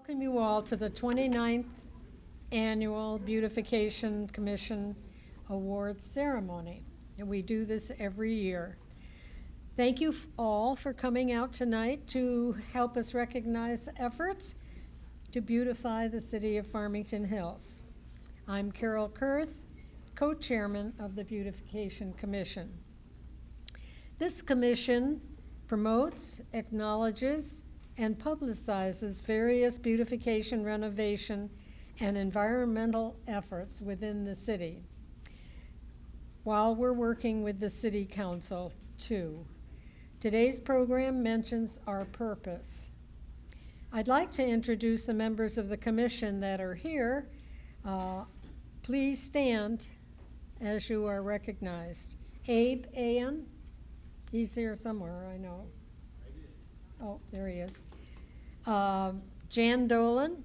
Welcome you all to the 29th Annual Beautification Commission Awards Ceremony. And we do this every year. Thank you all for coming out tonight to help us recognize efforts to beautify the city of Farmington Hills. I'm Carol Kurth, co-chairman of the Beautification Commission. This commission promotes, acknowledges, and publicizes various beautification, renovation, and environmental efforts within the city, while we're working with the City Council too. Today's program mentions our purpose. I'd like to introduce the members of the commission that are here. Please stand as you are recognized. Abe Ayan, he's here somewhere, I know. Oh, there he is. Jan Dolan,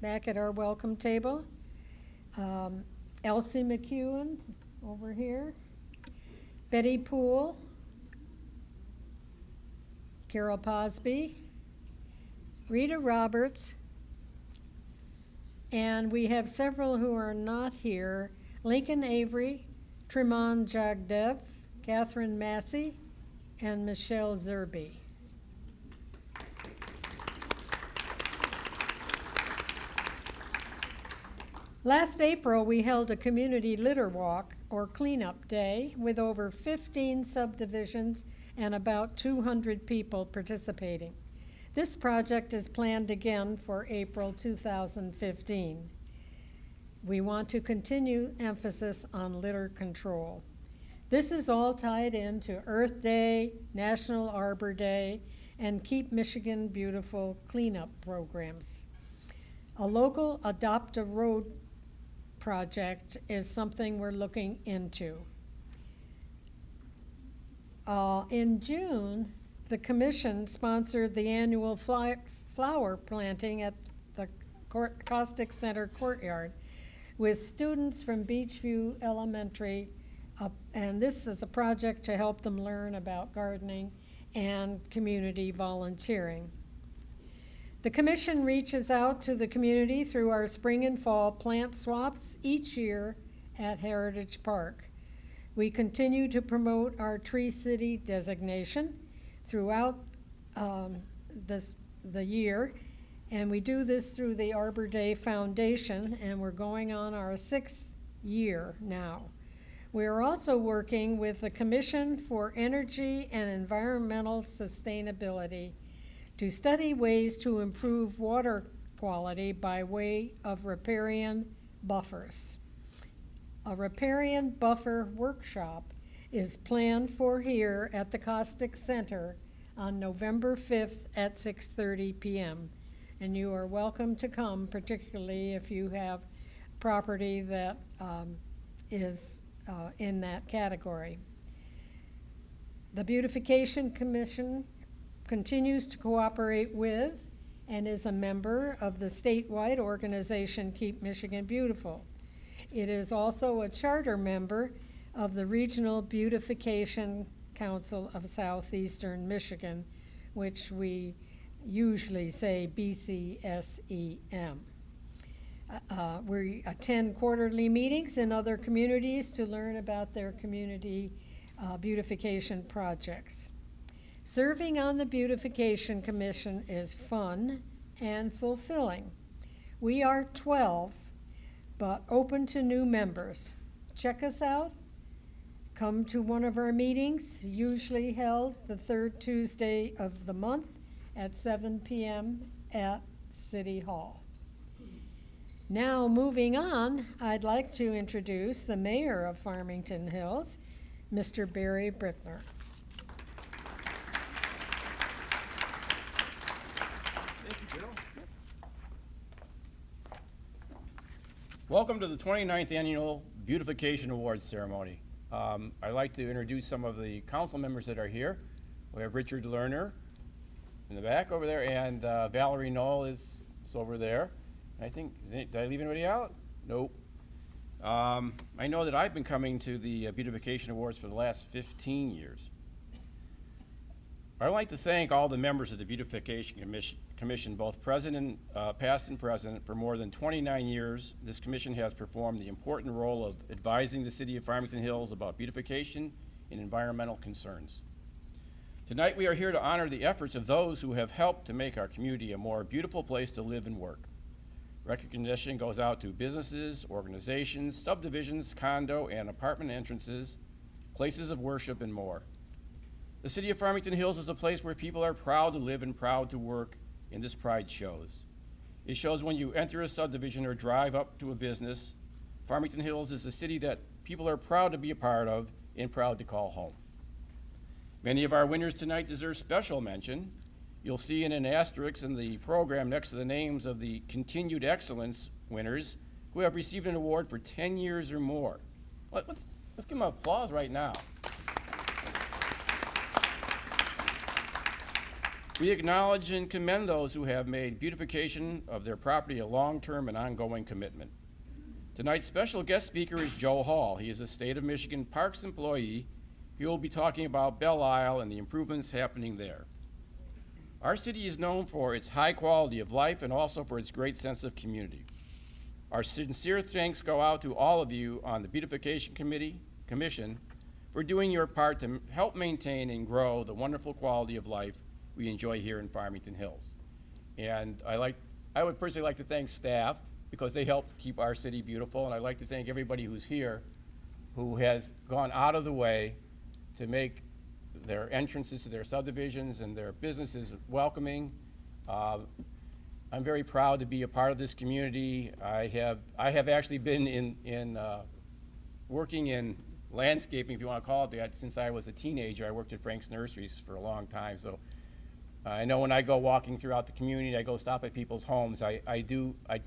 back at our welcome table. Elsie McEwen, over here. Betty Poole. Carol Posby. Rita Roberts. And we have several who are not here. Lincoln Avery, Tremont Jagdev, Catherine Massey, and Michelle Zerby. Last April, we held a community litter walk or cleanup day with over 15 subdivisions and about 200 people participating. This project is planned again for April 2015. We want to continue emphasis on litter control. This is all tied into Earth Day, National Arbor Day, and Keep Michigan Beautiful cleanup programs. A local Adopt a Road project is something we're looking into. In June, the commission sponsored the annual flower planting at the Caustic Center courtyard with students from Beachview Elementary, and this is a project to help them learn about gardening and community volunteering. The commission reaches out to the community through our spring and fall plant swaps each year at Heritage Park. We continue to promote our Tree City designation throughout the year, and we do this through the Arbor Day Foundation, and we're going on our 6th year now. We are also working with the Commission for Energy and Environmental Sustainability to study ways to improve water quality by way of riparian buffers. A riparian buffer workshop is planned for here at the Caustic Center on November 5th at 6:30 p.m. And you are welcome to come, particularly if you have property that is in that category. The Beautification Commission continues to cooperate with and is a member of the statewide organization Keep Michigan Beautiful. It is also a charter member of the Regional Beautification Council of Southeastern Michigan, which we usually say BCSEM. We attend quarterly meetings in other communities to learn about their community beautification projects. Serving on the Beautification Commission is fun and fulfilling. We are 12, but open to new members. Check us out. Come to one of our meetings, usually held the 3rd Tuesday of the month at 7 p.m. at City Hall. Now, moving on, I'd like to introduce the mayor of Farmington Hills, Mr. Barry Brickner. Welcome to the 29th Annual Beautification Awards Ceremony. I'd like to introduce some of the council members that are here. We have Richard Lerner in the back over there, and Valerie Knoll is over there. And I think, did I leave anybody out? Nope. I know that I've been coming to the Beautification Awards for the last 15 years. I'd like to thank all the members of the Beautification Commission, both past and present. For more than 29 years, this commission has performed the important role of advising the city of Farmington Hills about beautification and environmental concerns. Tonight, we are here to honor the efforts of those who have helped to make our community a more beautiful place to live and work. Recognition goes out to businesses, organizations, subdivisions, condo and apartment entrances, places of worship, and more. The city of Farmington Hills is a place where people are proud to live and proud to work, and this pride shows. It shows when you enter a subdivision or drive up to a business. Farmington Hills is a city that people are proud to be a part of and proud to call home. Many of our winners tonight deserve special mention. You'll see in an asterisk in the program next to the names of the Continued Excellence winners who have received an award for 10 years or more. Let's give them applause right now. We acknowledge and commend those who have made beautification of their property a long-term and ongoing commitment. Tonight's special guest speaker is Joe Hall. He is a State of Michigan Parks employee. He will be talking about Belle Isle and the improvements happening there. Our city is known for its high quality of life and also for its great sense of community. Our sincere thanks go out to all of you on the Beautification Commission for doing your part to help maintain and grow the wonderful quality of life we enjoy here in Farmington Hills. And I would personally like to thank staff because they help keep our city beautiful, and I'd like to thank everybody who's here who has gone out of the way to make their entrances to their subdivisions and their businesses welcoming. I'm very proud to be a part of this community. I have actually been working in landscaping, if you want to call it that, since I was a teenager. I worked at Frank's Nurseries for a long time, so I know when I go walking throughout the community, I go stop at people's homes, I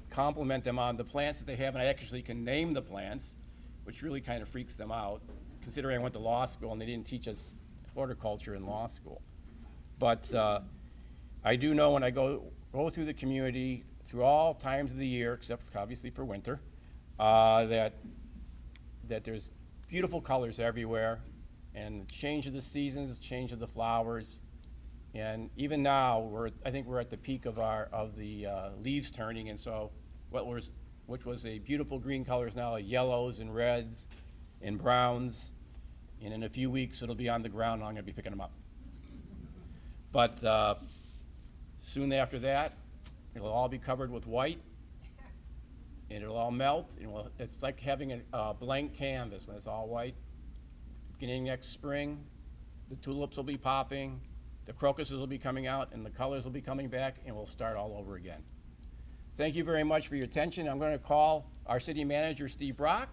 compliment them on the plants that they have, and I actually can name the plants, which really kind of freaks them out, considering I went to law school and they didn't teach us horticulture in law school. But I do know when I go through the community, through all times of the year, except obviously for winter, that there's beautiful colors everywhere, and the change of the seasons, change of the flowers. And even now, I think we're at the peak of the leaves turning, and so which was a beautiful green color is now yellows and reds and browns, and in a few weeks it'll be on the ground and I'm going to be picking them up. But soon after that, it'll all be covered with white, and it'll all melt, and it's like having a blank canvas when it's all white. Beginning next spring, the tulips will be popping, the crocuses will be coming out, and the colors will be coming back, and we'll start all over again. Thank you very much for your attention. I'm going to call our city manager, Steve Brock.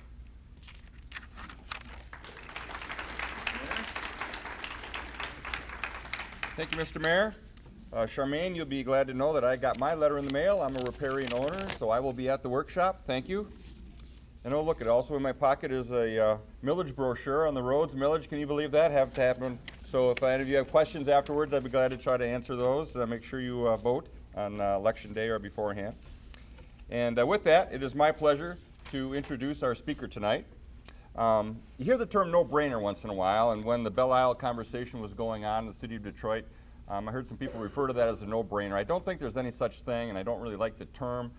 Thank you, Mr. Mayor. Charmaine, you'll be glad to know that I got my letter in the mail. I'm a riparian owner, so I will be at the workshop. Thank you. And oh, look, also in my pocket is a millage brochure on the roads. Millage, can you believe that? Have to happen. So if any of you have questions afterwards, I'd be glad to try to answer those. Make sure you vote on election day or beforehand. And with that, it is my pleasure to introduce our speaker tonight. You hear the term no-brainer once in a while, and when the Belle Isle conversation was going on in the city of Detroit, I heard some people refer to that as a no-brainer. I don't think there's any such thing, and I don't really like the term.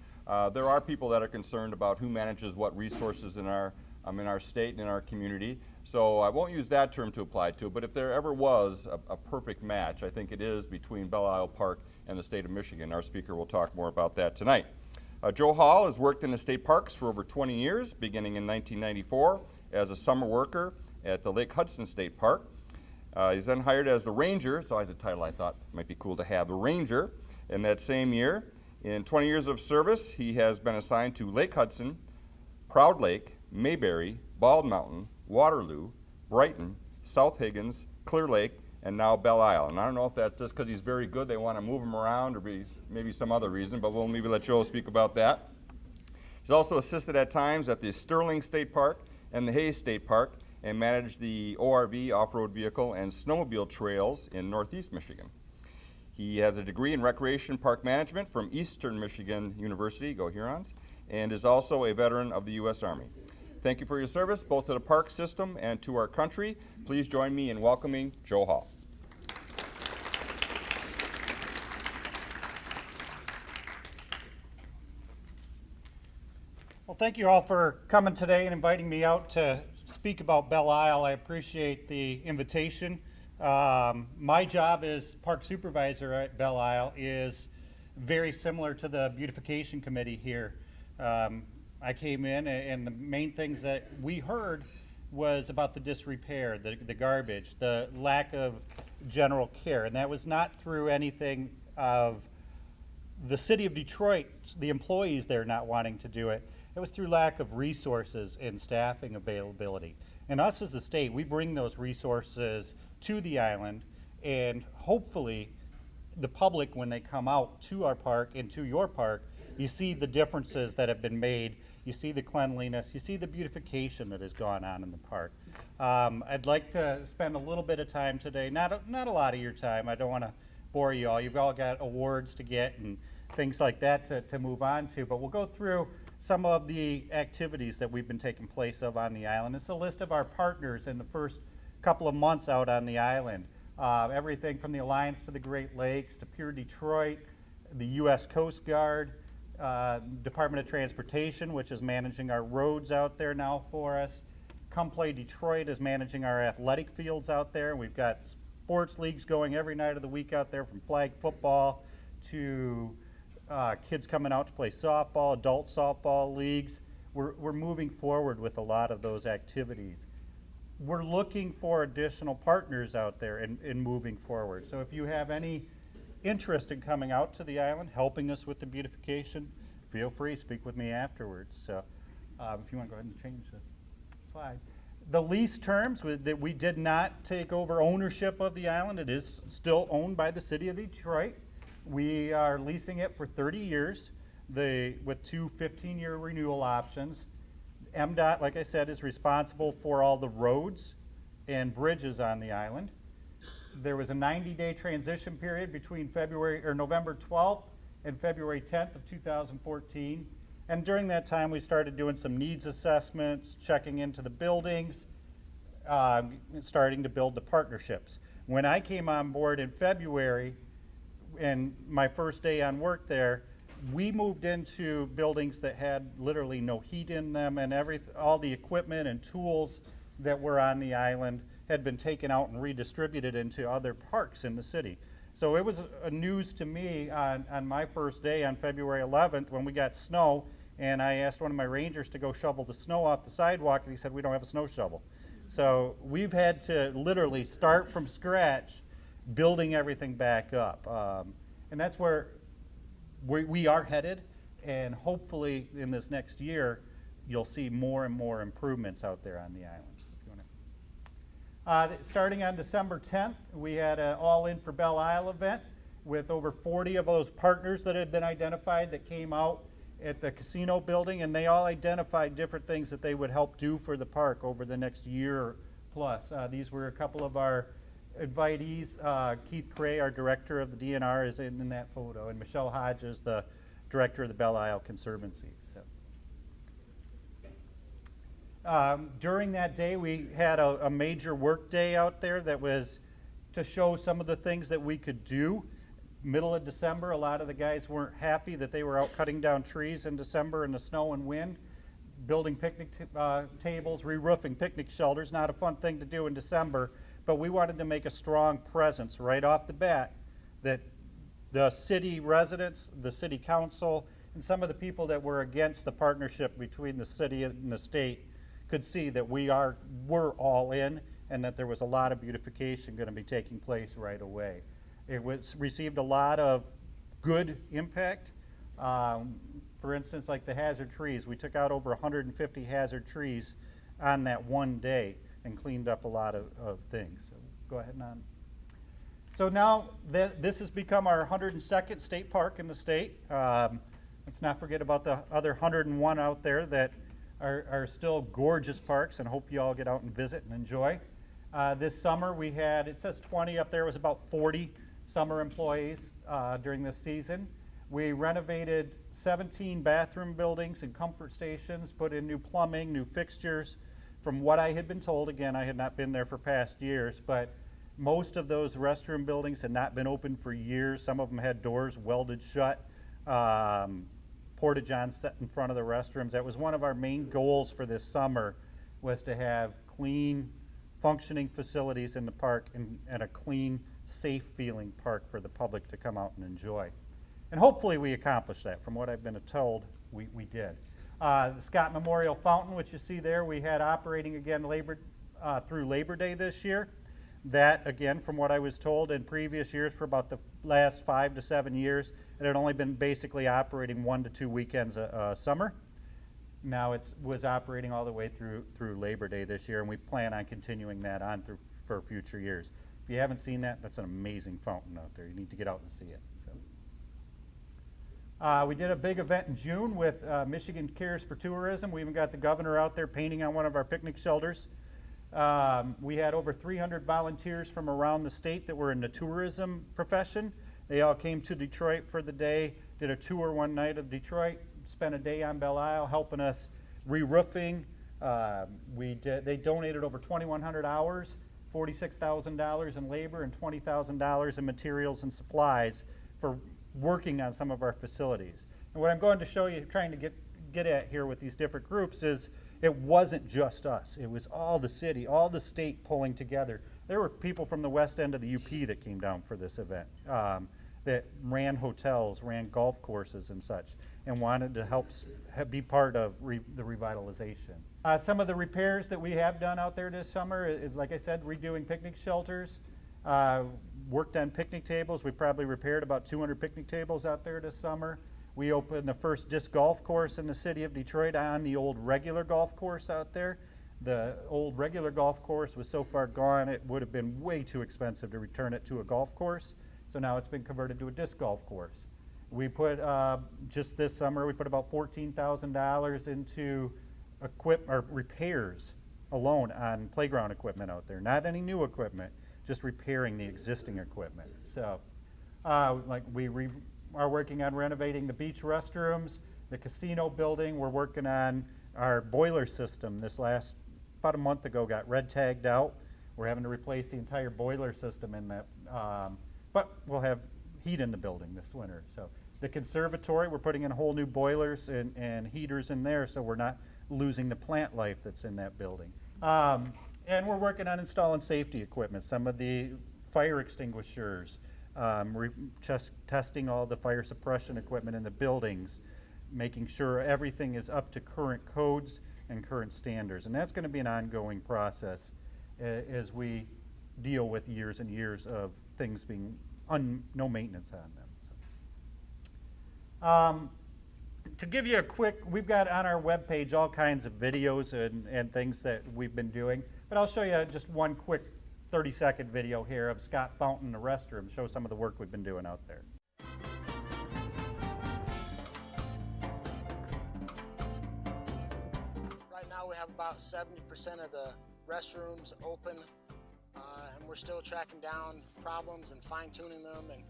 There are people that are concerned about who manages what resources in our state and in our community. So I won't use that term to apply to it, but if there ever was a perfect match, I think it is between Belle Isle Park and the state of Michigan. Our speaker will talk more about that tonight. Joe Hall has worked in the state parks for over 20 years, beginning in 1994 as a summer worker at the Lake Hudson State Park. He's then hired as the ranger. It's always a title I thought might be cool to have, the ranger, in that same year. In 20 years of service, he has been assigned to Lake Hudson, Proud Lake, Mayberry, Bald Mountain, Waterloo, Brighton, South Higgins, Clear Lake, and now Belle Isle. And I don't know if that's just because he's very good, they want to move him around, or maybe some other reason, but we'll maybe let Joe speak about that. He's also assisted at times at the Sterling State Park and the Hayes State Park, and managed the ORV, off-road vehicle, and snowmobile trails in Northeast Michigan. He has a degree in Recreation Park Management from Eastern Michigan University, go Hurons, and is also a veteran of the U.S. Army. Thank you for your service, both to the park system and to our country. Please join me in welcoming Joe Hall. thank you all for coming today and inviting me out to speak about Belle Isle. I appreciate the invitation. My job as park supervisor at Belle Isle is very similar to the beautification committee here. I came in and the main things that we heard was about the disrepair, the garbage, the lack of general care, and that was not through anything of the city of Detroit, the employees there not wanting to do it. It was through lack of resources and staffing availability. And us as the state, we bring those resources to the island, and hopefully the public, when they come out to our park and to your park, you see the differences that have been made. You see the cleanliness, you see the beautification that has gone on in the park. I'd like to spend a little bit of time today, not a lot of your time. I don't want to bore you all. You've all got awards to get and things like that to move on to, but we'll go through some of the activities that we've been taking place of on the island. It's a list of our partners in the first couple of months out on the island. Everything from the Alliance to the Great Lakes to Pure Detroit, the U.S. Coast Guard, Department of Transportation, which is managing our roads out there now for us. Come Play Detroit is managing our athletic fields out there. We've got sports leagues going every night of the week out there, from flag football to kids coming out to play softball, adult softball leagues. We're moving forward with a lot of those activities. We're looking for additional partners out there in moving forward. So if you have any interest in coming out to the island, helping us with the beautification, feel free, speak with me afterwards. So if you want to go ahead and change the slide. The lease terms, that we did not take over ownership of the island. It is still owned by the city of Detroit. We are leasing it for 30 years with two 15-year renewal options. MDOT, like I said, is responsible for all the roads and bridges on the island. There was a 90-day transition period between November 12th and February 10th of 2014. And during that time, we started doing some needs assessments, checking into the buildings, starting to build the partnerships. When I came on board in February, and my first day on work there, we moved into buildings that had literally no heat in them, and all the equipment and tools that were on the island had been taken out and redistributed into other parks in the city. So it was a news to me on my first day on February 11th when we got snow, and I asked one of my rangers to go shovel the snow off the sidewalk, and he said, "We don't have a snow shovel." So we've had to literally start from scratch, building everything back up. And that's where we are headed, and hopefully in this next year, you'll see more and more improvements out there on the island. Starting on December 10th, we had an All In for Belle Isle event with over 40 of those partners that had been identified that came out at the casino building, and they all identified different things that they would help do for the park over the next year plus. These were a couple of our invitees. Keith Cray, our director of the DNR, is in that photo, and Michelle Hodges, the director of the Belle Isle Conservancy. During that day, we had a major work day out there that was to show some of the things that we could do. Middle of December, a lot of the guys weren't happy that they were out cutting down trees in December in the snow and wind, building picnic tables, re-roofing picnic shelters. Not a fun thing to do in December, but we wanted to make a strong presence right off the bat that the city residents, the city council, and some of the people that were against the partnership between the city and the state could see that we're all in, and that there was a lot of beautification going to be taking place right away. It received a lot of good impact. For instance, like the hazard trees, we took out over 150 hazard trees on that one day and cleaned up a lot of things. So go ahead and on. So now this has become our 102nd state park in the state. Let's not forget about the other 101 out there that are still gorgeous parks, and hope you all get out and visit and enjoy. This summer we had, it says 20 up there, it was about 40 summer employees during this season. We renovated 17 bathroom buildings and comfort stations, put in new plumbing, new fixtures. From what I had been told, again, I had not been there for past years, but most of those restroom buildings had not been open for years. Some of them had doors welded shut. porta-johns set in front of the restrooms. That was one of our main goals for this summer, was to have clean, functioning facilities in the park and a clean, safe feeling park for the public to come out and enjoy. And hopefully we accomplished that. From what I've been told, we did. The Scott Memorial Fountain, which you see there, we had operating again through Labor Day this year. That, again, from what I was told in previous years, for about the last 5 to 7 years, it had only been basically operating 1 to 2 weekends a summer. Now it was operating all the way through Labor Day this year, and we plan on continuing that on for future years. If you haven't seen that, that's an amazing fountain out there. You need to get out and see it. So. We did a big event in June with Michigan Cares for Tourism. We even got the governor out there painting on one of our picnic shelters. We had over 300 volunteers from around the state that were in the tourism profession. They all came to Detroit for the day, did a tour one night of Detroit, spent a day on Belle Isle helping us re-roofing. They donated over 2,100 hours, $46,000 in labor, and $20,000 in materials and supplies for working on some of our facilities. And what I'm going to show you, trying to get at here with these different groups, is it wasn't just us. It was all the city, all the state pulling together. There were people from the west end of the UP that came down for this event, that ran hotels, ran golf courses and such, and wanted to help be part of the revitalization. Some of the repairs that we have done out there this summer is, like I said, redoing picnic shelters, worked on picnic tables. We probably repaired about 200 picnic tables out there this summer. We opened the first disc golf course in the city of Detroit on the old regular golf course out there. The old regular golf course was so far gone, it would have been way too expensive to return it to a golf course. So now it's been converted to a disc golf course. We put, just this summer, we put about $14,000 into repairs alone on playground equipment out there. Not any new equipment, just repairing the existing equipment. So, like we are working on renovating the beach restrooms, the casino building. We're working on our boiler system. About a month ago, got red tagged out. We're having to replace the entire boiler system in that, but we'll have heat in the building this winter. So the conservatory, we're putting in whole new boilers and heaters in there, so we're not losing the plant life that's in that building. And we're working on installing safety equipment, some of the fire extinguishers, testing all the fire suppression equipment in the buildings, making sure everything is up to current codes and current standards. And that's going to be an ongoing process as we deal with years and years of things being no maintenance on them. To give you a quick, we've got on our webpage all kinds of videos and things that we've been doing, but I'll show you just one quick 30-second video here of Scott Fountain in the restroom, show some of the work we've been doing out there. Right now we have about 70% of the restrooms open, and we're still tracking down problems and fine-tuning them and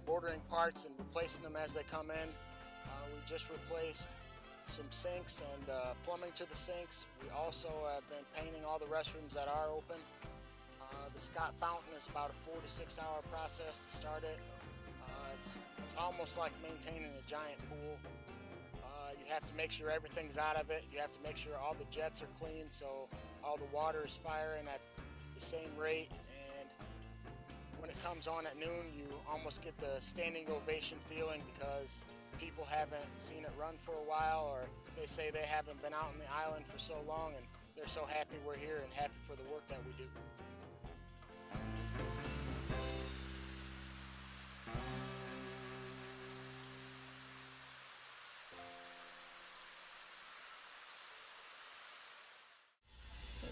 ordering parts and replacing them as they come in. We just replaced some sinks and plumbing to the sinks. We also have been painting all the restrooms that are open. The Scott Fountain is about a 4 to 6 hour process to start it. It's almost like maintaining a giant pool. You have to make sure everything's out of it. You have to make sure all the jets are clean so all the water is firing at the same rate. And when it comes on at noon, you almost get the standing ovation feeling because people haven't seen it run for a while, or they say they haven't been out on the island for so long, and they're so happy we're here and happy for the work that we do.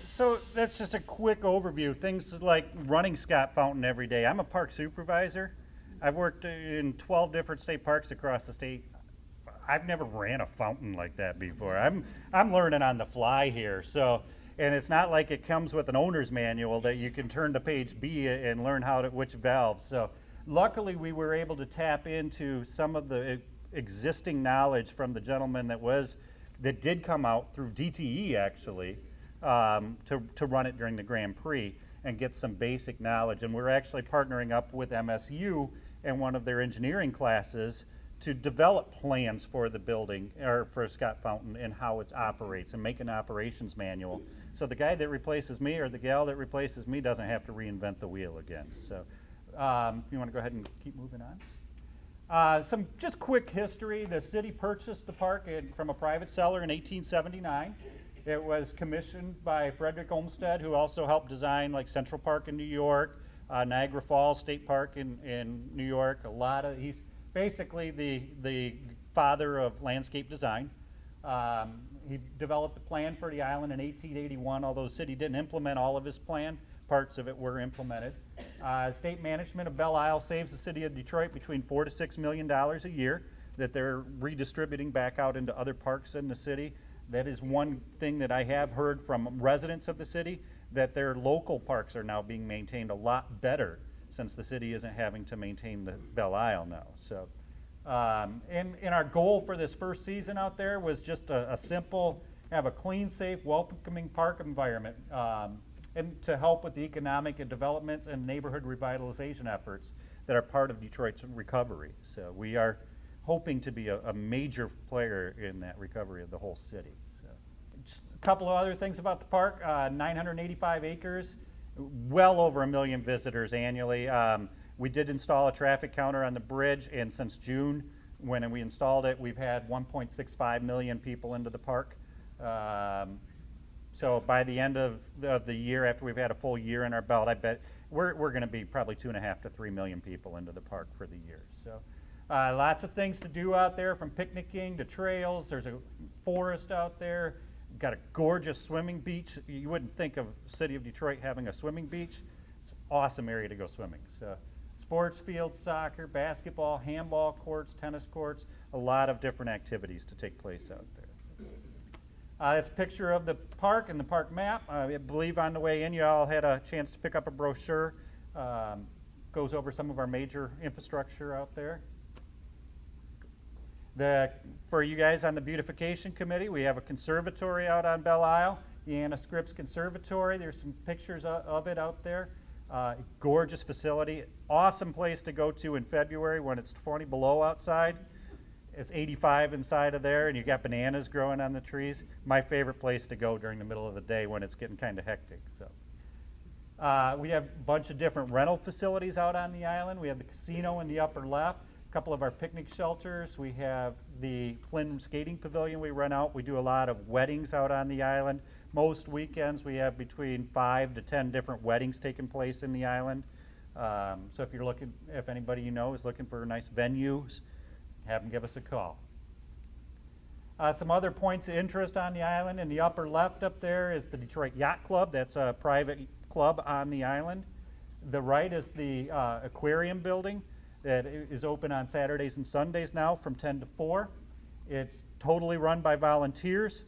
So that's just a quick overview. Things like running Scott Fountain every day. I'm a park supervisor. I've worked in 12 different state parks across the state. I've never ran a fountain like that before. I'm learning on the fly here. So, and it's not like it comes with an owner's manual that you can turn to page B and learn which valves. So luckily we were able to tap into some of the existing knowledge from the gentleman that did come out through DTE actually, to run it during the Grand Prix and get some basic knowledge. And we're actually partnering up with MSU and one of their engineering classes to develop plans for the building, or for Scott Fountain, and how it operates, and make an operations manual. So the guy that replaces me, or the gal that replaces me, doesn't have to reinvent the wheel again. So you want to go ahead and keep moving on? Some just quick history. The city purchased the park from a private seller in 1879. It was commissioned by Frederick Olmsted, who also helped design like Central Park in New York, Niagara Falls State Park in New York. He's basically the father of landscape design. He developed the plan for the island in 1881, although the city didn't implement all of his plan. Parts of it were implemented. State management of Belle Isle saves the city of Detroit between $4 to $6 million a year that they're redistributing back out into other parks in the city. That is one thing that I have heard from residents of the city, that their local parks are now being maintained a lot better since the city isn't having to maintain the Belle Isle now. So, and our goal for this first season out there was just a simple, have a clean, safe, welcoming park environment, and to help with the economic and development and neighborhood revitalization efforts that are part of Detroit's recovery. So we are hoping to be a major player in that recovery of the whole city. So, just a couple of other things about the park, 985 acres, well over 1 million visitors annually. We did install a traffic counter on the bridge, and since June, when we installed it, we've had 1.65 million people into the park. So by the end of the year, after we've had a full year in our belt, I bet we're going to be probably 2.5 to 3 million people into the park for the year. So lots of things to do out there, from picnicking to trails. There's a forest out there. We've got a gorgeous swimming beach. You wouldn't think of the city of Detroit having a swimming beach. It's an awesome area to go swimming. So sports fields, soccer, basketball, handball courts, tennis courts, a lot of different activities to take place out there. This picture of the park and the park map. I believe on the way in you all had a chance to pick up a brochure. Goes over some of our major infrastructure out there. For you guys on the Beautification Committee, we have a conservatory out on Belle Isle, the Anna Scripps Conservatory. There's some pictures of it out there. Gorgeous facility. Awesome place to go to in February when it's 20 below outside. It's 85 inside of there, and you've got bananas growing on the trees. My favorite place to go during the middle of the day when it's getting kind of hectic. So, we have a bunch of different rental facilities out on the island. We have the casino in the upper left, a couple of our picnic shelters. We have the Flynn Skating Pavilion we rent out. We do a lot of weddings out on the island. Most weekends we have between 5 to 10 different weddings taking place in the island. So if anybody you know is looking for nice venues, have them give us a call. Some other points of interest on the island. In the upper left up there is the Detroit Yacht Club. That's a private club on the island. The right is the aquarium building that is open on Saturdays and Sundays now from 10 to 4. It's totally run by volunteers.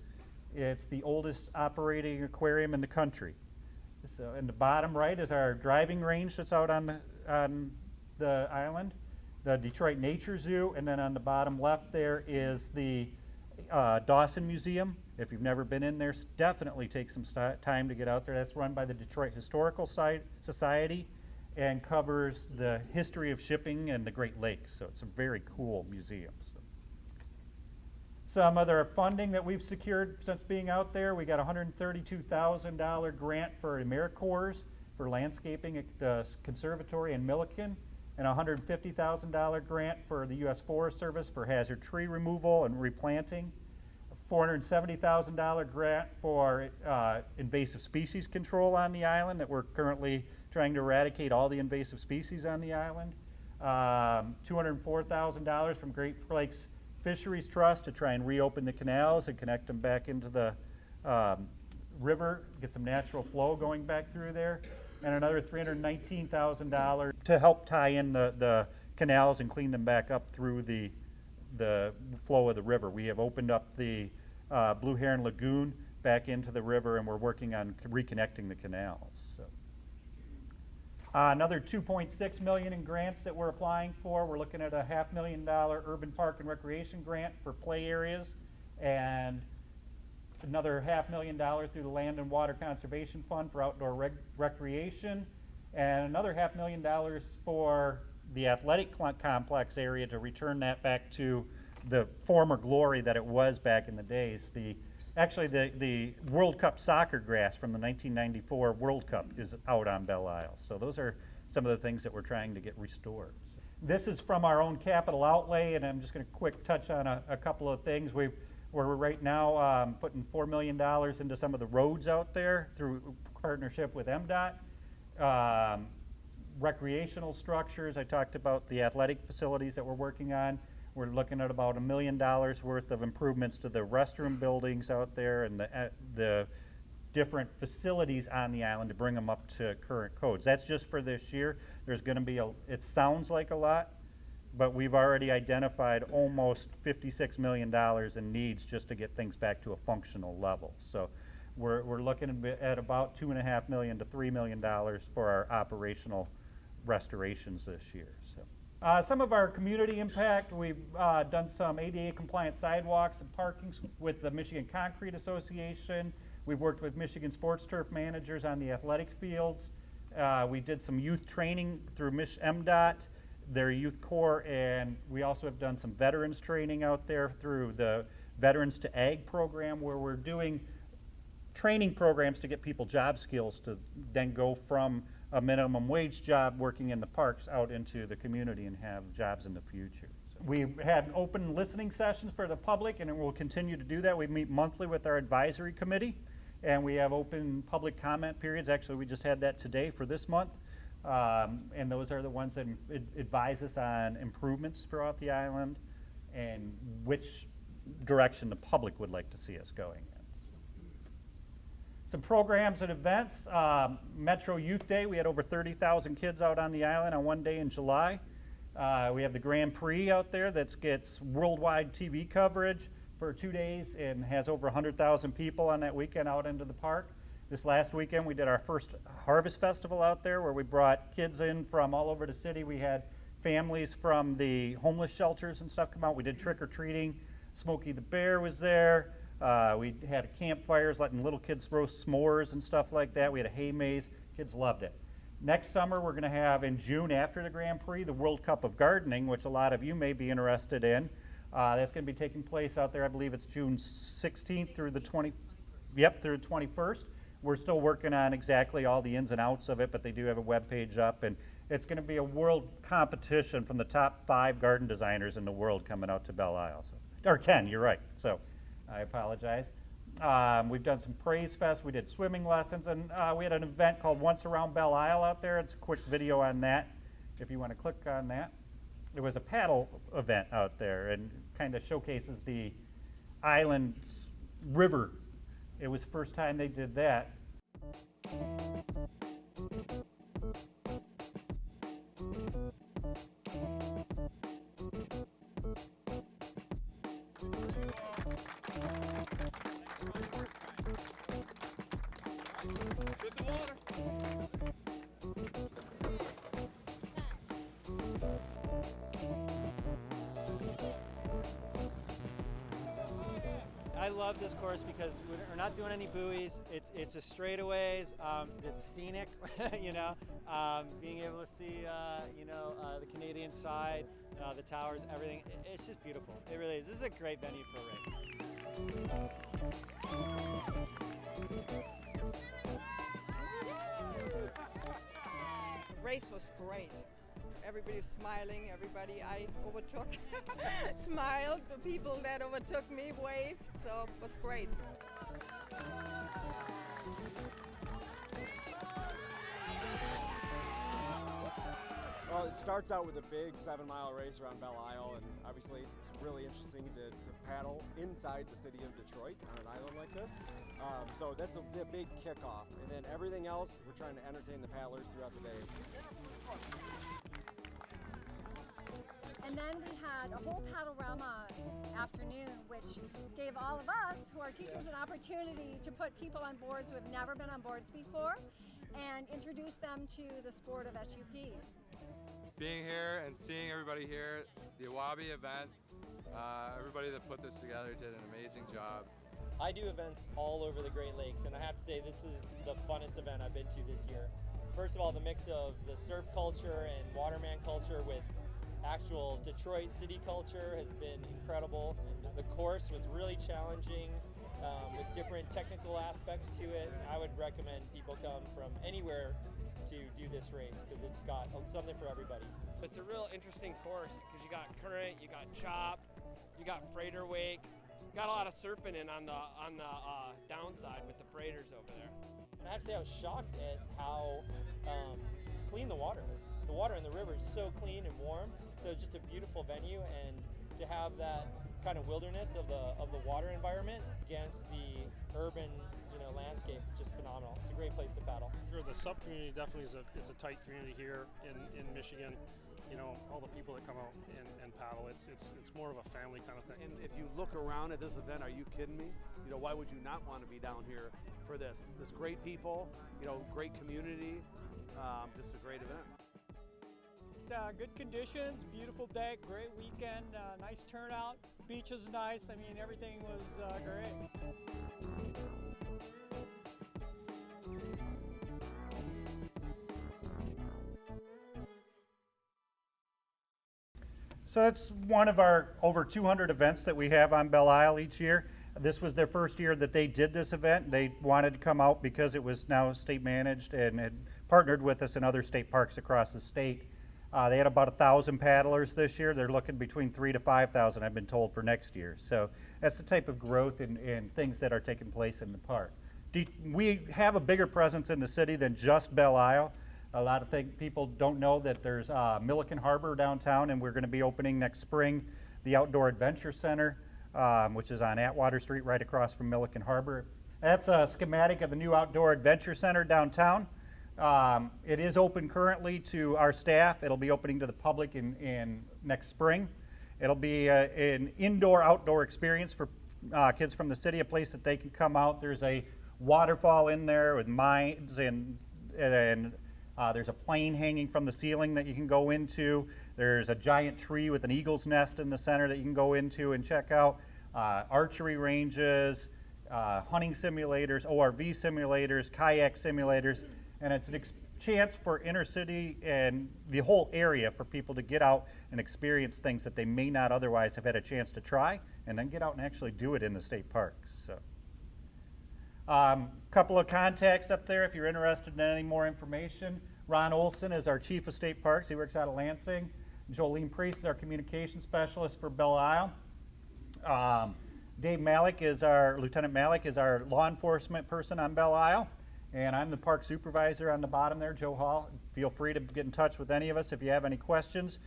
It's the oldest operating aquarium in the country. So in the bottom right is our driving range that's out on the island. The Detroit Nature Zoo, and then on the bottom left there is the Dawson Museum. If you've never been in there, definitely take some time to get out there. That's run by the Detroit Historical Society and covers the history of shipping and the Great Lakes. So it's a very cool museum. So, some other funding that we've secured since being out there, we got a $132,000 grant for AmeriCorps for landscaping at the conservatory in Milliken, and a $150,000 grant for the U.S. Forest Service for hazard tree removal and replanting, a $470,000 grant for invasive species control on the island, that we're currently trying to eradicate all the invasive species on the island, $204,000 from Great Lakes Fisheries Trust to try and reopen the canals and connect them back into the river, get some natural flow going back through there, and another $319,000 to help tie in the canals and clean them back up through the flow of the river. We have opened up the Blue Heron Lagoon back into the river, and we're working on reconnecting the canals. So. Another $2.6 million in grants that we're applying for. We're looking at a $500,000 urban park and recreation grant for play areas, and another $500,000 through the Land and Water Conservation Fund for outdoor recreation, and another $500,000 for the athletic complex area to return that back to the former glory that it was back in the days. Actually, the World Cup soccer grass from the 1994 World Cup is out on Belle Isle. So those are some of the things that we're trying to get restored. This is from our own capital outlay, and I'm just going to quick touch on a couple of things. We're right now putting $4 million into some of the roads out there through partnership with MDOT. Recreational structures, I talked about the athletic facilities that we're working on. We're looking at about $1 million worth of improvements to the restroom buildings out there and the different facilities on the island to bring them up to current codes. That's just for this year. There's going to be it sounds like a lot, but we've already identified almost $56 million in needs just to get things back to a functional level. So we're looking at about $2.5 million to $3 million for our operational restorations this year. So. Some of our community impact, we've done some ADA compliant sidewalks and parkings with the Michigan Concrete Association. We've worked with Michigan Sports Turf managers on the athletic fields. We did some youth training through MDOT, their youth corps, and we also have done some veterans training out there through the Veterans to Ag program, where we're doing training programs to get people job skills to then go from a minimum wage job working in the parks out into the community and have jobs in the future. So we've had open listening sessions for the public, and we'll continue to do that. We meet monthly with our advisory committee, and we have open public comment periods. Actually, we just had that today for this month. And those are the ones that advise us on improvements throughout the island and which direction the public would like to see us going in. Some programs and events. Metro Youth Day, we had over 30,000 kids out on the island on one day in July. We have the Grand Prix out there that gets worldwide TV coverage for 2 days and has over 100,000 people on that weekend out into the park. This last weekend we did our first Harvest Festival out there, where we brought kids in from all over the city. We had families from the homeless shelters and stuff come out. We did trick-or-treating. Smokey the Bear was there. We had campfires, letting little kids roast s'mores and stuff like that. We had a hay maze. Kids loved it. Next summer, we're going to have, in June after the Grand Prix, the World Cup of Gardening, which a lot of you may be interested in. That's going to be taking place out there. I believe it's June 16th through the 21st. We're still working on exactly all the ins and outs of it, but they do have a web page up, and it's going to be a world competition from the top 5 garden designers in the world coming out to Belle Isle. Or 10, you're right. So I apologize. We've done some Praise Fest. We did swimming lessons, and we had an event called Once Around Belle Isle out there. It's a quick video on that if you want to click on that. It was a paddle event out there and kind of showcases the island's river. It was the first time they did that. I love this course because we're not doing any buoys. It's just straightaways. It's scenic, you know. Being able to see, the Canadian side, the towers, everything. It's just beautiful. It really is. This is a great venue for a race. The race was great. Everybody was smiling, everybody I overtook smiled, the people that overtook me waved, so it was great. Well, it starts out with a big 7-mile race around Belle Isle, and obviously it's really interesting to paddle inside the city of Detroit on an island like this. So that's the big kickoff, and then everything else, we're trying to entertain the paddlers throughout the day. And then we had a whole paddle-rama afternoon, which gave all of us, who are teachers, an opportunity to put people on boards who have never been on boards before and introduce them to the sport of SUP. Being here and seeing everybody here, the Awabi event, everybody that put this together did an amazing job. I do events all over the Great Lakes, and I have to say this is the funnest event I've been to this year. first of all, the mix of the surf culture and waterman culture with actual Detroit city culture has been incredible. And the course was really challenging with different technical aspects to it. I would recommend people come from anywhere to do this race because it's got something for everybody. It's a real interesting course because you got current, you got chop, you got freighter wake, you got a lot of surfing in on the downside with the freighters over there. And I have to say I was shocked at how clean the water is. The water in the river is so clean and warm, so it's just a beautiful venue, and to have that kind of wilderness of the water environment against the urban landscape is just phenomenal. It's a great place to paddle. Sure, the sub community definitely it's a tight community here in Michigan. You know, all the people that come out and paddle, it's more of a family kind of thing. And if you look around at this event, are you kidding me? You know, why would you not want to be down here for this? There's great people, you know, great community, just a great event. Good conditions, beautiful day, great weekend, nice turnout, beach was nice, I mean everything was great. So that's one of our over 200 events that we have on Belle Isle each year. This was their first year that they did this event. They wanted to come out because it was now state managed and had partnered with us in other state parks across the state. They had about 1,000 paddlers this year. They're looking between 3,000 to 5,000, I've been told, for next year. So that's the type of growth and things that are taking place in the park. We have a bigger presence in the city than just Belle Isle. A lot of people don't know that there's Milliken Harbor downtown, and we're going to be opening next spring the Outdoor Adventure Center, which is on Atwater Street right across from Milliken Harbor. That's a schematic of the new Outdoor Adventure Center downtown. It is open currently to our staff. It'll be opening to the public in next spring. It'll be an indoor-outdoor experience for kids from the city, a place that they can come out. There's a waterfall in there with mines and there's a plane hanging from the ceiling that you can go into. There's a giant tree with an eagle's nest in the center that you can go into and check out. Archery ranges, hunting simulators, ORV simulators, kayak simulators, and it's a chance for inner city and the whole area for people to get out and experience things that they may not otherwise have had a chance to try, and then get out and actually do it in the state parks. So. Couple of contacts up there if you're interested in any more information. Ron Olson is our Chief of State Parks. He works out of Lansing. Jolene Priest is our Communication Specialist for Belle Isle. Dave Malik Lieutenant Malik is our law enforcement person on Belle Isle. And I'm the park supervisor on the bottom there, Joe Hall. Feel free to get in touch with any of us if you have any questions.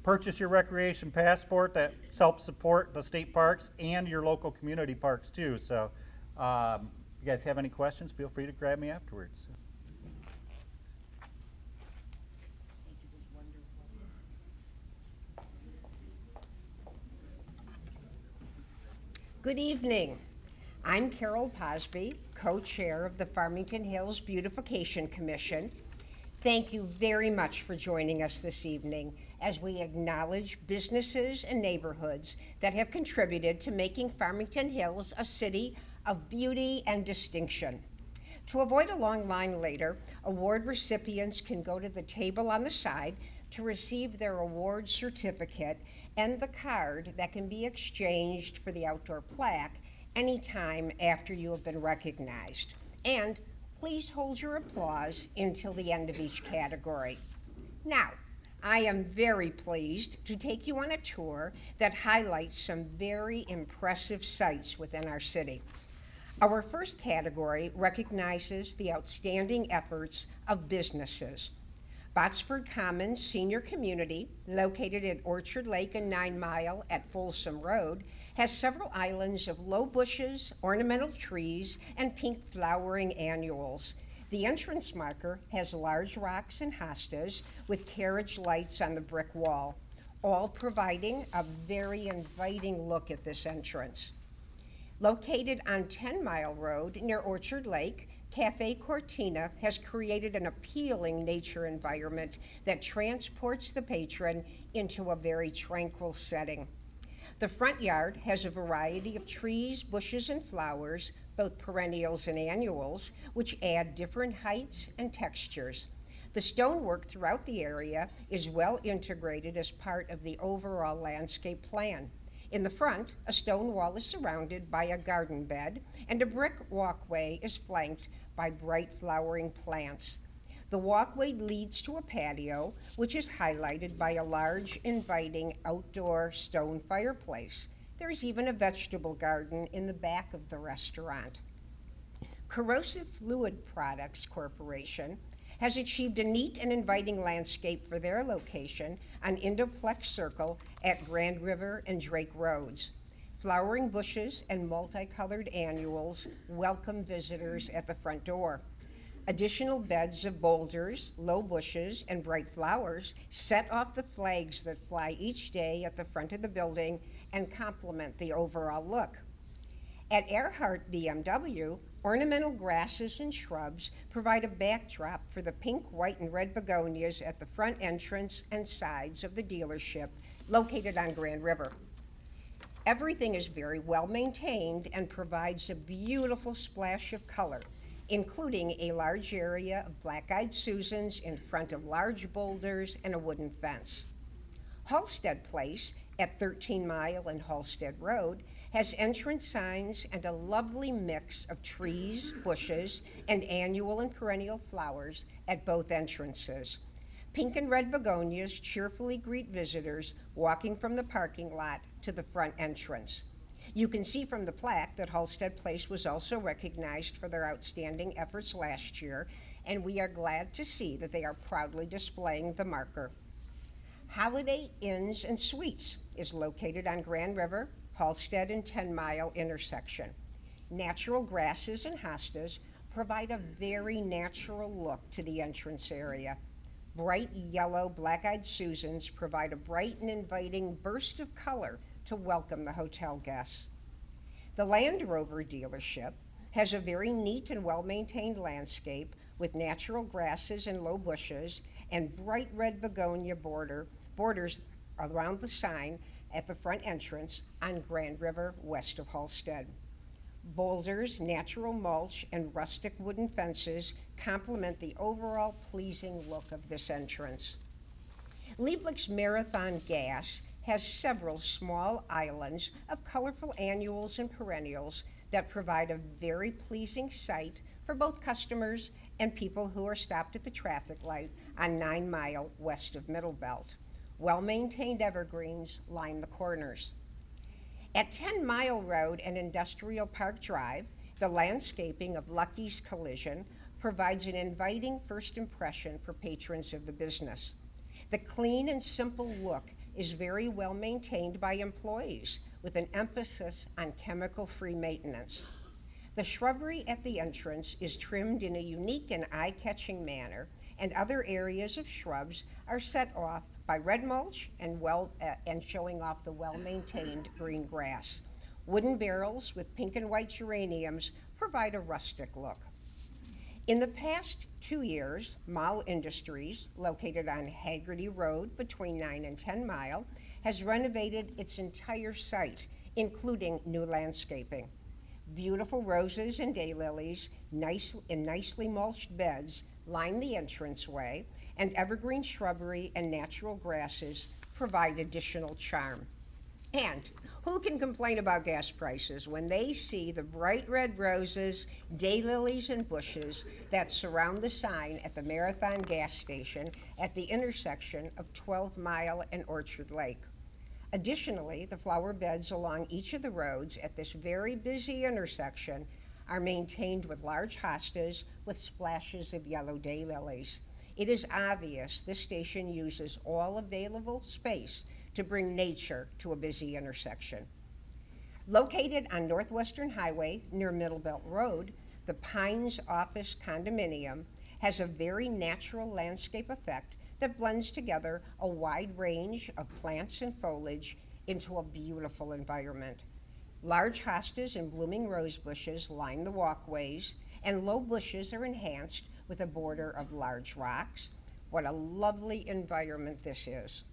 Purchase your recreation passport. That helps support the state parks and your local community parks too. So if you guys have any questions, feel free to grab me afterwards. Good evening. I'm Carol Posby, co-chair of the Farmington Hills Beautification Commission. Thank you very much for joining us this evening as we acknowledge businesses and neighborhoods that have contributed to making Farmington Hills a city of beauty and distinction. To avoid a long line later, award recipients can go to the table on the side to receive their award certificate and the card that can be exchanged for the outdoor plaque anytime after you have been recognized. And please hold your applause until the end of each category. Now, I am very pleased to take you on a tour that highlights some very impressive sights within our city. Our first category recognizes the outstanding efforts of businesses. Botsford Commons Senior Community, located at Orchard Lake and 9 Mile at Folsom Road, has several islands of low bushes, ornamental trees, and pink flowering annuals. The entrance marker has large rocks and hostas with carriage lights on the brick wall, all providing a very inviting look at this entrance. Located on 10 Mile Road near Orchard Lake, Cafe Cortina has created an appealing nature environment that transports the patron into a very tranquil setting. The front yard has a variety of trees, bushes, and flowers, both perennials and annuals, which add different heights and textures. The stonework throughout the area is well integrated as part of the overall landscape plan. In the front, a stone wall is surrounded by a garden bed, and a brick walkway is flanked by bright flowering plants. The walkway leads to a patio, which is highlighted by a large, inviting outdoor stone fireplace. There is even a vegetable garden in the back of the restaurant. Corrosive Fluid Products Corporation has achieved a neat and inviting landscape for their location on Indoplex Circle at Grand River and Drake Roads. Flowering bushes and multicolored annuals welcome visitors at the front door. Additional beds of boulders, low bushes, and bright flowers set off the flags that fly each day at the front of the building and complement the overall look. At Earhart BMW, ornamental grasses and shrubs provide a backdrop for the pink, white, and red begonias at the front entrance and sides of the dealership located on Grand River. Everything is very well maintained and provides a beautiful splash of color, including a large area of black-eyed Susans in front of large boulders and a wooden fence. Halstead Place at 13 Mile and Halstead Road has entrance signs and a lovely mix of trees, bushes, and annual and perennial flowers at both entrances. Pink and red begonias cheerfully greet visitors walking from the parking lot to the front entrance. You can see from the plaque that Halstead Place was also recognized for their outstanding efforts last year, and we are glad to see that they are proudly displaying the marker. Holiday Inns and Suites is located on Grand River, Halstead, and 10 Mile intersection. Natural grasses and hostas provide a very natural look to the entrance area. Bright yellow black-eyed Susans provide a bright and inviting burst of color to welcome the hotel guests. The Land Rover dealership has a very neat and well-maintained landscape with natural grasses and low bushes and bright red begonia borders around the sign at the front entrance on Grand River west of Halstead. Boulders, natural mulch, and rustic wooden fences complement the overall pleasing look of this entrance. Lieblich's Marathon Gas has several small islands of colorful annuals and perennials that provide a very pleasing sight for both customers and people who are stopped at the traffic light on 9 Mile west of Middlebelt. Well-maintained evergreens line the corners. At 10 Mile Road and Industrial Park Drive, the landscaping of Lucky's Collision provides an inviting first impression for patrons of the business. The clean and simple look is very well maintained by employees with an emphasis on chemical-free maintenance. The shrubbery at the entrance is trimmed in a unique and eye-catching manner, and other areas of shrubs are set off by red mulch and showing off the well-maintained green grass. Wooden barrels with pink and white geraniums provide a rustic look. In the past 2 years, Mall Industries, located on Haggerty Road between 9 and 10 Mile, has renovated its entire site, including new landscaping. Beautiful roses and daylilies in nicely mulched beds line the entranceway, and evergreen shrubbery and natural grasses provide additional charm. And who can complain about gas prices when they see the bright red roses, daylilies, and bushes that surround the sign at the Marathon gas station at the intersection of 12 Mile and Orchard Lake? Additionally, the flower beds along each of the roads at this very busy intersection are maintained with large hostas with splashes of yellow daylilies. It is obvious this station uses all available space to bring nature to a busy intersection. Located on Northwestern Highway near Middlebelt Road, the Pines Office Condominium has a very natural landscape effect that blends together a wide range of plants and foliage into a beautiful environment. Large hostas and blooming rose bushes line the walkways, and low bushes are enhanced with a border of large rocks. What a lovely environment this is.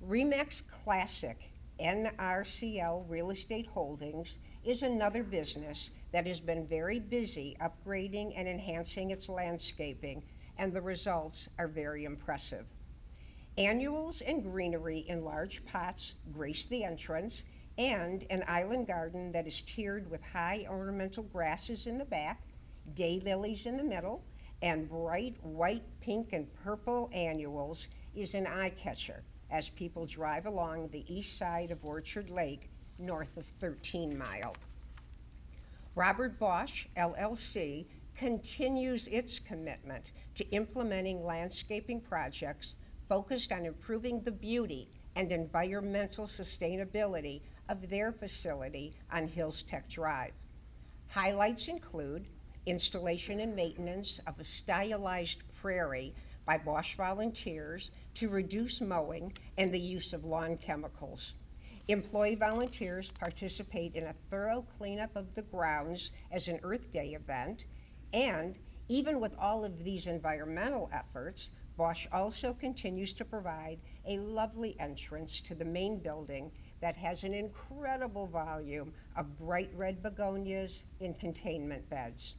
Remax Classic NRCL Real Estate Holdings is another business that has been very busy upgrading and enhancing its landscaping, and the results are very impressive. Annuals and greenery in large pots grace the entrance, and an island garden that is tiered with high ornamental grasses in the back, daylilies in the middle, and bright white, pink, and purple annuals is an eye catcher as people drive along the east side of Orchard Lake north of 13 Mile. Robert Bosch, LLC, continues its commitment to implementing landscaping projects focused on improving the beauty and environmental sustainability of their facility on Hills Tech Drive. Highlights include installation and maintenance of a stylized prairie by Bosch volunteers to reduce mowing and the use of lawn chemicals. Employee volunteers participate in a thorough cleanup of the grounds as an Earth Day event, and even with all of these environmental efforts, Bosch also continues to provide a lovely entrance to the main building that has an incredible volume of bright red begonias in containment beds.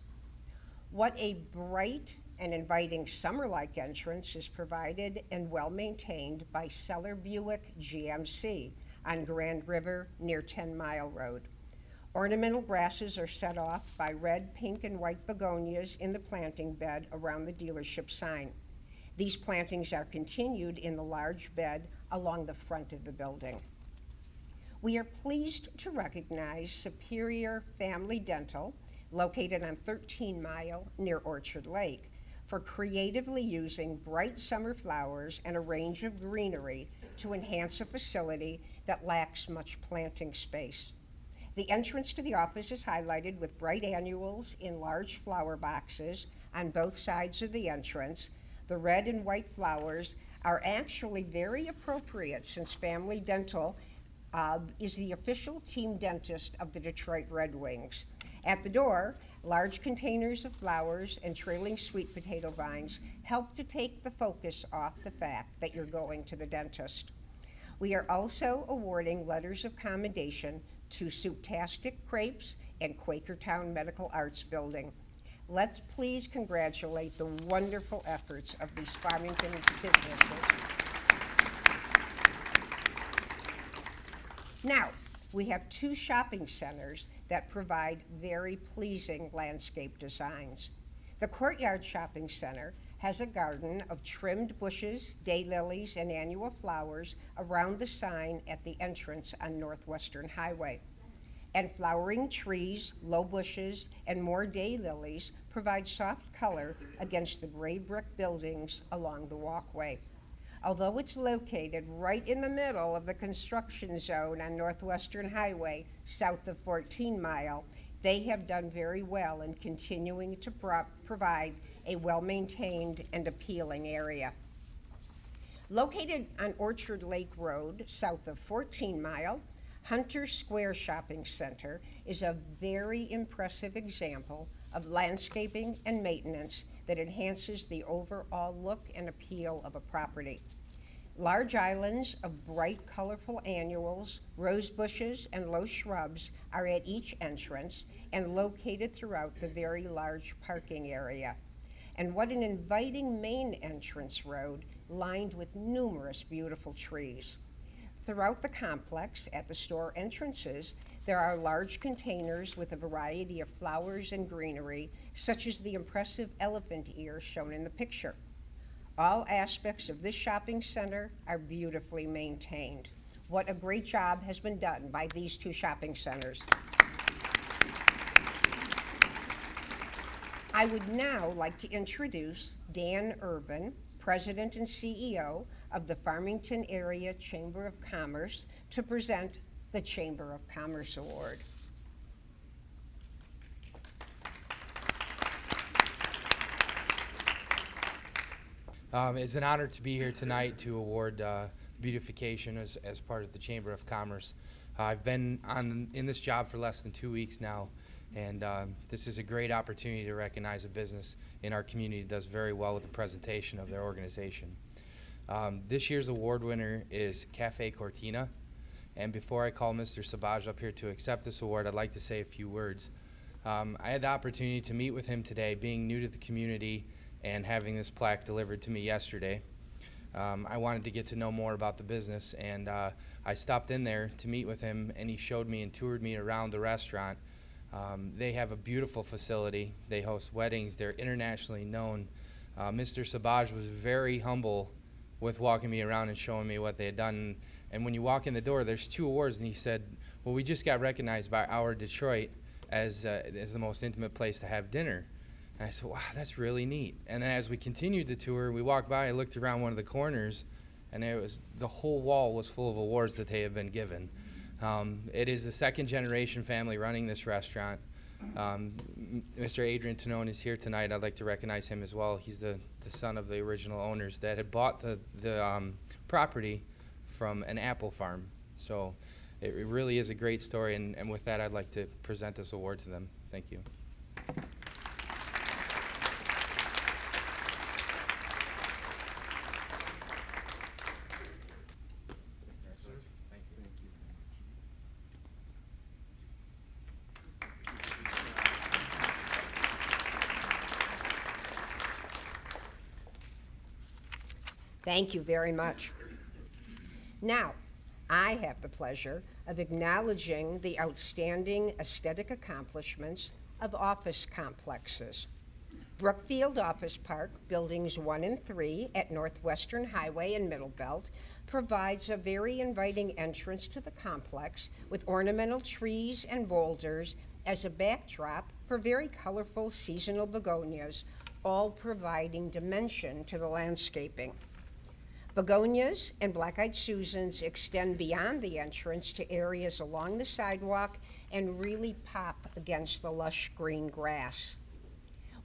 What a bright and inviting summer-like entrance is provided and well-maintained by Seller Buick GMC on Grand River near 10 Mile Road. Ornamental grasses are set off by red, pink, and white begonias in the planting bed around the dealership sign. These plantings are continued in the large bed along the front of the building. We are pleased to recognize Superior Family Dental, located on 13 Mile near Orchard Lake, for creatively using bright summer flowers and a range of greenery to enhance a facility that lacks much planting space. The entrance to the office is highlighted with bright annuals in large flower boxes on both sides of the entrance. The red and white flowers are actually very appropriate since Family Dental is the official team dentist of the Detroit Red Wings. At the door, large containers of flowers and trailing sweet potato vines help to take the focus off the fact that you're going to the dentist. We are also awarding letters of commendation to Souptastic Crepes and Quakertown Medical Arts Building. Let's please congratulate the wonderful efforts of these Farmington businesses. Now, we have two shopping centers that provide very pleasing landscape designs. The Courtyard Shopping Center has a garden of trimmed bushes, daylilies, and annual flowers around the sign at the entrance on Northwestern Highway. And flowering trees, low bushes, and more daylilies provide soft color against the gray brick buildings along the walkway. Although it's located right in the middle of the construction zone on Northwestern Highway, south of 14 Mile, they have done very well in continuing to provide a well-maintained and appealing area. Located on Orchard Lake Road, south of 14 Mile, Hunter Square Shopping Center is a very impressive example of landscaping and maintenance that enhances the overall look and appeal of a property. Large islands of bright, colorful annuals, rose bushes, and low shrubs are at each entrance and located throughout the very large parking area. And what an inviting main entrance road lined with numerous beautiful trees. Throughout the complex, at the store entrances, there are large containers with a variety of flowers and greenery, such as the impressive elephant ear shown in the picture. All aspects of this shopping center are beautifully maintained. What a great job has been done by these two shopping centers. I would now like to introduce Dan Urban, President and CEO of the Farmington Area Chamber of Commerce, to present the Chamber of Commerce Award. It's an honor to be here tonight to award beautification as part of the Chamber of Commerce. I've been in this job for less than 2 weeks now, and this is a great opportunity to recognize a business in our community that does very well with the presentation of their organization. This year's award winner is Cafe Cortina. And before I call Mr. Sabaj up here to accept this award, I'd like to say a few words. I had the opportunity to meet with him today, being new to the community and having this plaque delivered to me yesterday. I wanted to get to know more about the business, and I stopped in there to meet with him, and he showed me and toured me around the restaurant. They have a beautiful facility. They host weddings. They're internationally known. Mr. Sabaj was very humble with walking me around and showing me what they had done. And when you walk in the door, there's 2 awards, and he said, well, we just got recognized by Our Detroit as the most intimate place to have dinner. And I said, wow, that's really neat. And then as we continued the tour, we walked by, I looked around one of the corners, and the whole wall was full of awards that they have been given. It is the 2nd-generation family running this restaurant. Mr. Adrian Tonone is here tonight. I'd like to recognize him as well. He's the son of the original owners that had bought the property from an apple farm. So it really is a great story, and with that, I'd like to present this award to them. Thank you. Thank you very much. Now, I have the pleasure of acknowledging the outstanding aesthetic accomplishments of office complexes. Brookfield Office Park, Buildings 1 and 3 at Northwestern Highway and Middle Belt, provides a very inviting entrance to the complex with ornamental trees and boulders as a backdrop for very colorful seasonal begonias, all providing dimension to the landscaping. Begonias and black-eyed Susans extend beyond the entrance to areas along the sidewalk and really pop against the lush green grass.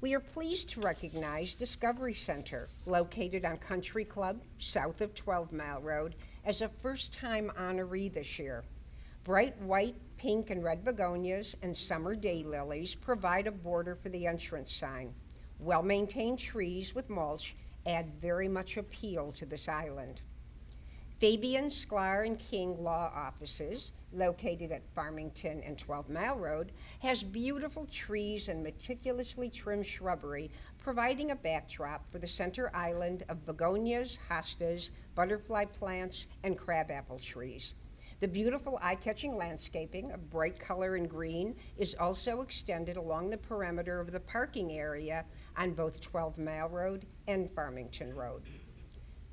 We are pleased to recognize Discovery Center, located on Country Club, south of 12 Mile Road, as a first-time honoree this year. Bright white, pink, and red begonias and summer daylilies provide a border for the entrance sign. Well-maintained trees with mulch add very much appeal to this island. Fabian, Sklar, and King Law Offices, located at Farmington and 12 Mile Road, has beautiful trees and meticulously trimmed shrubbery, providing a backdrop for the center island of begonias, hostas, butterfly plants, and crabapple trees. The beautiful eye-catching landscaping of bright color and green is also extended along the perimeter of the parking area on both 12 Mile Road and Farmington Road.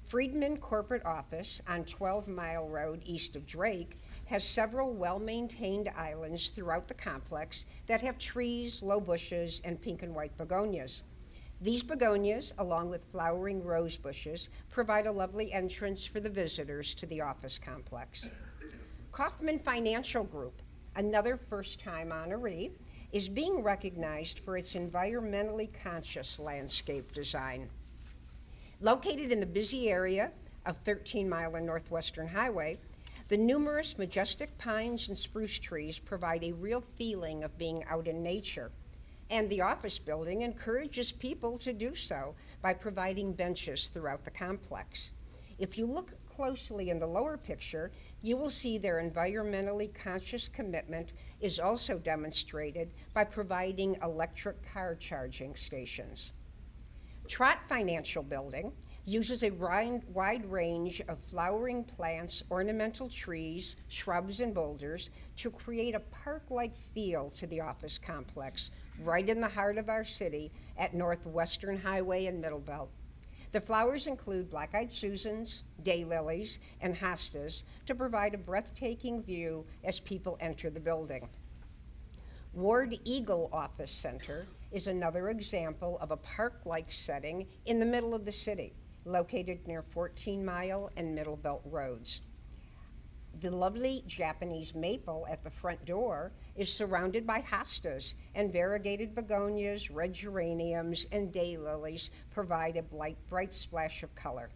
Friedman Corporate Office on 12 Mile Road east of Drake has several well-maintained islands throughout the complex that have trees, low bushes, and pink and white begonias. These begonias, along with flowering rose bushes, provide a lovely entrance for the visitors to the office complex. Kaufman Financial Group, another first-time honoree, is being recognized for its environmentally conscious landscape design. Located in the busy area of 13 Mile and Northwestern Highway, the numerous majestic pines and spruce trees provide a real feeling of being out in nature, and the office building encourages people to do so by providing benches throughout the complex. If you look closely in the lower picture, you will see their environmentally conscious commitment is also demonstrated by providing electric car charging stations. Trott Financial Building uses a wide range of flowering plants, ornamental trees, shrubs, and boulders to create a park-like feel to the office complex right in the heart of our city at Northwestern Highway and Middle Belt. The flowers include black-eyed Susans, daylilies, and hostas to provide a breathtaking view as people enter the building. Ward Eagle Office Center is another example of a park-like setting in the middle of the city, located near 14 Mile and Middle Belt Roads. The lovely Japanese maple at the front door is surrounded by hostas, and variegated begonias, red geraniums, and daylilies provide a bright splash of color.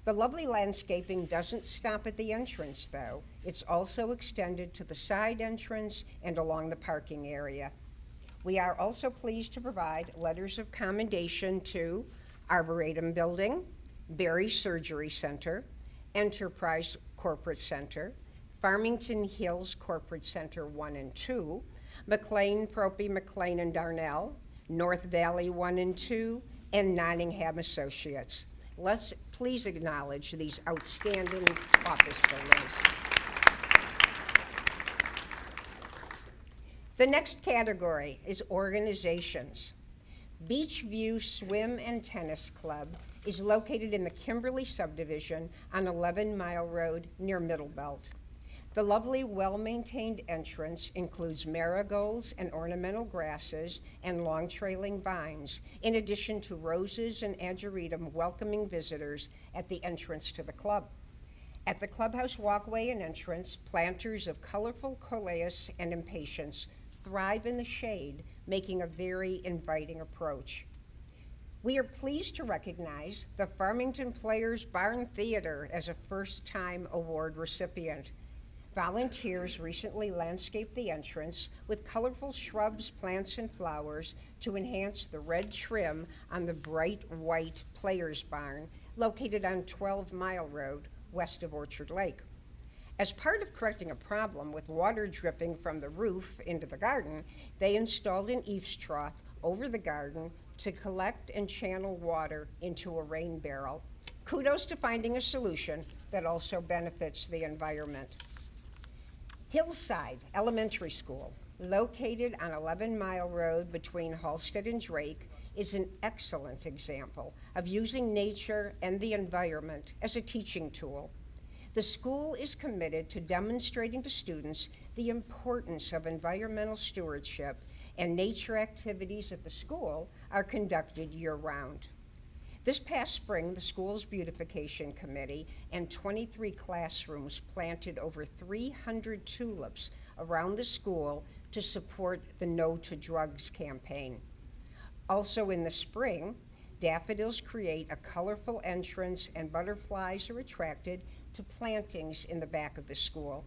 The lovely landscaping doesn't stop at the entrance, though. It's also extended to the side entrance and along the parking area. We are also pleased to provide letters of commendation to Arboretum Building, Berry Surgery Center, Enterprise Corporate Center, Farmington Hills Corporate Center 1 and 2, McLean, Propey, McLean and Darnell, North Valley 1 and 2, and Nottingham Associates. Let's please acknowledge these outstanding office buildings. The next category is organizations. Beachview Swim and Tennis Club is located in the Kimberly subdivision on 11 Mile Road near Middlebelt. The lovely, well-maintained entrance includes marigolds and ornamental grasses and long trailing vines, in addition to roses and ageritum welcoming visitors at the entrance to the club. At the clubhouse walkway and entrance, planters of colorful coleus and impatiens thrive in the shade, making a very inviting approach. We are pleased to recognize the Farmington Players Barn Theater as a first-time award recipient. Volunteers recently landscaped the entrance with colorful shrubs, plants, and flowers to enhance the red trim on the bright white Players Barn located on 12 Mile Road, west of Orchard Lake. As part of correcting a problem with water dripping from the roof into the garden, they installed an eaves trough over the garden to collect and channel water into a rain barrel. Kudos to finding a solution that also benefits the environment. Hillside Elementary School, located on 11 Mile Road between Halsted and Drake, is an excellent example of using nature and the environment as a teaching tool. The school is committed to demonstrating to students the importance of environmental stewardship, and nature activities at the school are conducted year-round. This past spring, the school's Beautification Committee and 23 classrooms planted over 300 tulips around the school to support the No to Drugs campaign. Also in the spring, daffodils create a colorful entrance and butterflies are attracted to plantings in the back of the school.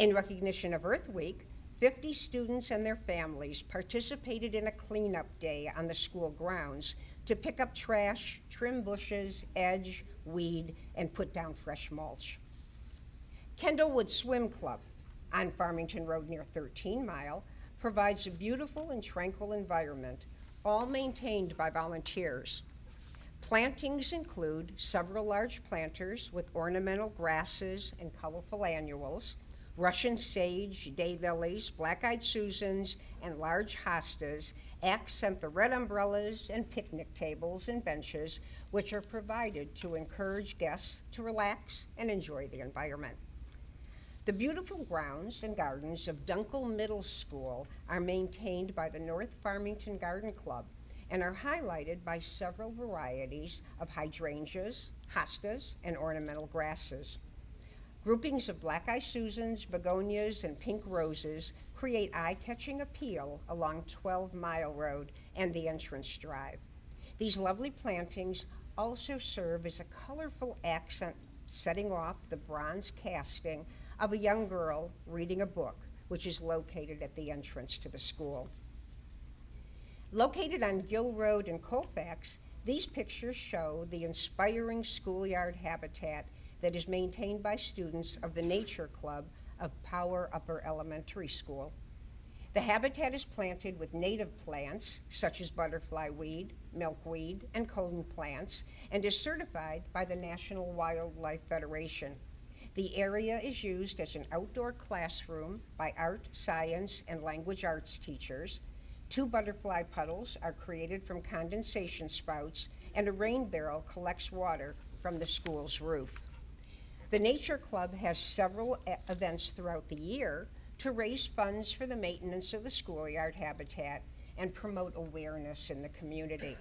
In recognition of Earth Week, 50 students and their families participated in a cleanup day on the school grounds to pick up trash, trim bushes, edge, weed, and put down fresh mulch. Kendallwood Swim Club on Farmington Road near 13 Mile provides a beautiful and tranquil environment, all maintained by volunteers. Plantings include several large planters with ornamental grasses and colorful annuals, Russian sage, daylilies, black-eyed Susans, and large hostas accent the red umbrellas and picnic tables and benches, which are provided to encourage guests to relax and enjoy the environment. The beautiful grounds and gardens of Dunkel Middle School are maintained by the North Farmington Garden Club and are highlighted by several varieties of hydrangeas, hostas, and ornamental grasses. Groupings of black-eyed Susans, begonias, and pink roses create eye-catching appeal along 12 Mile Road and the entrance drive. These lovely plantings also serve as a colorful accent, setting off the bronze casting of a young girl reading a book, which is located at the entrance to the school. Located on Gill Road in Colfax, these pictures show the inspiring schoolyard habitat that is maintained by students of the Nature Club of Power Upper Elementary School. The habitat is planted with native plants such as butterfly weed, milkweed, and cone plants, and is certified by the National Wildlife Federation. The area is used as an outdoor classroom by art, science, and language arts teachers. 2 butterfly puddles are created from condensation spouts, and a rain barrel collects water from the school's roof. The Nature Club has several events throughout the year to raise funds for the maintenance of the schoolyard habitat and promote awareness in the community.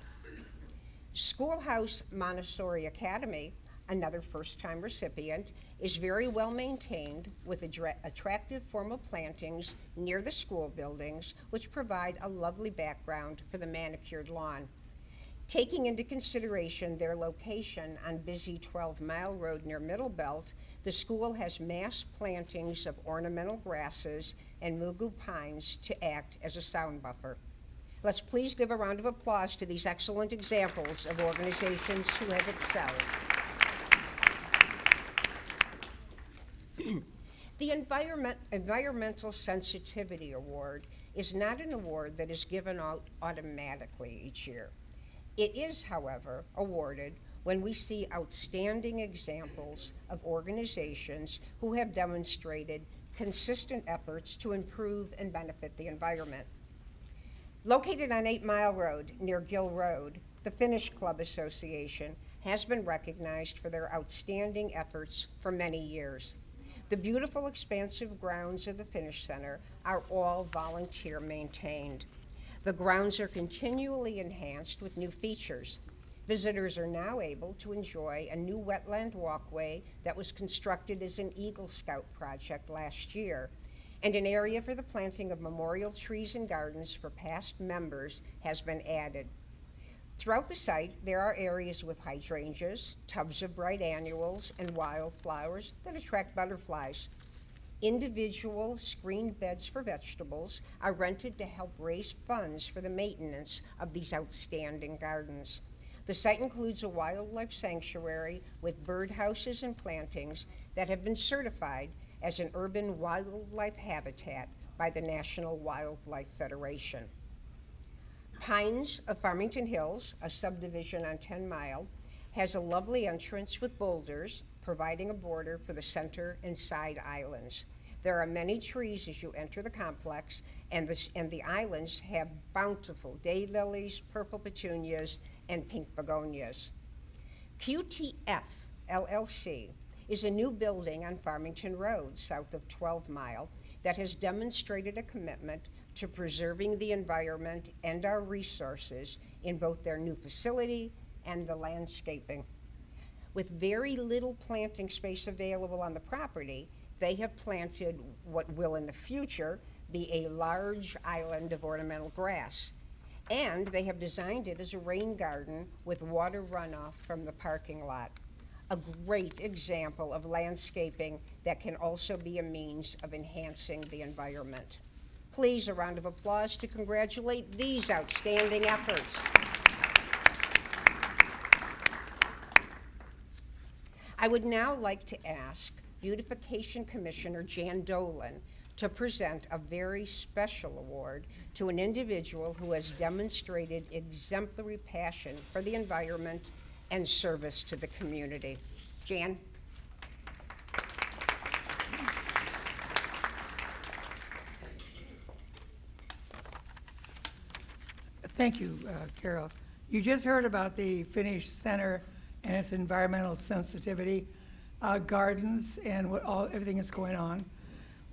Schoolhouse Montessori Academy, another first-time recipient, is very well maintained with attractive formal plantings near the school buildings, which provide a lovely background for the manicured lawn. Taking into consideration their location on busy 12 Mile Road near Middlebelt, the school has mass plantings of ornamental grasses and mugu pines to act as a sound buffer. Let's please give a round of applause to these excellent examples of organizations who have excelled. The Environmental Sensitivity Award is not an award that is given out automatically each year. It is, however, awarded when we see outstanding examples of organizations who have demonstrated consistent efforts to improve and benefit the environment. Located on 8 Mile Road near Gill Road, the Finnish Club Association has been recognized for their outstanding efforts for many years. The beautiful, expansive grounds of the Finnish Center are all volunteer maintained. The grounds are continually enhanced with new features. Visitors are now able to enjoy a new wetland walkway that was constructed as an Eagle Scout project last year, and an area for the planting of memorial trees and gardens for past members has been added. Throughout the site, there are areas with hydrangeas, tubs of bright annuals, and wildflowers that attract butterflies. Individual screened beds for vegetables are rented to help raise funds for the maintenance of these outstanding gardens. The site includes a wildlife sanctuary with birdhouses and plantings that have been certified as an urban wildlife habitat by the National Wildlife Federation. Pines of Farmington Hills, a subdivision on 10 Mile, has a lovely entrance with boulders, providing a border for the center and side islands. There are many trees as you enter the complex, and the islands have bountiful daylilies, purple petunias, and pink begonias. QTF LLC is a new building on Farmington Road, south of 12 Mile, that has demonstrated a commitment to preserving the environment and our resources in both their new facility and the landscaping. With very little planting space available on the property, they have planted what will in the future be a large island of ornamental grass. And they have designed it as a rain garden with water runoff from the parking lot. A great example of landscaping that can also be a means of enhancing the environment. Please, a round of applause to congratulate these outstanding efforts. I would now like to ask Beautification Commissioner Jan Dolan to present a very special award to an individual who has demonstrated exemplary passion for the environment and service to the community. Jan? Thank you, Carol. You just heard about the Finnish Center and its environmental sensitivity gardens and everything that's going on.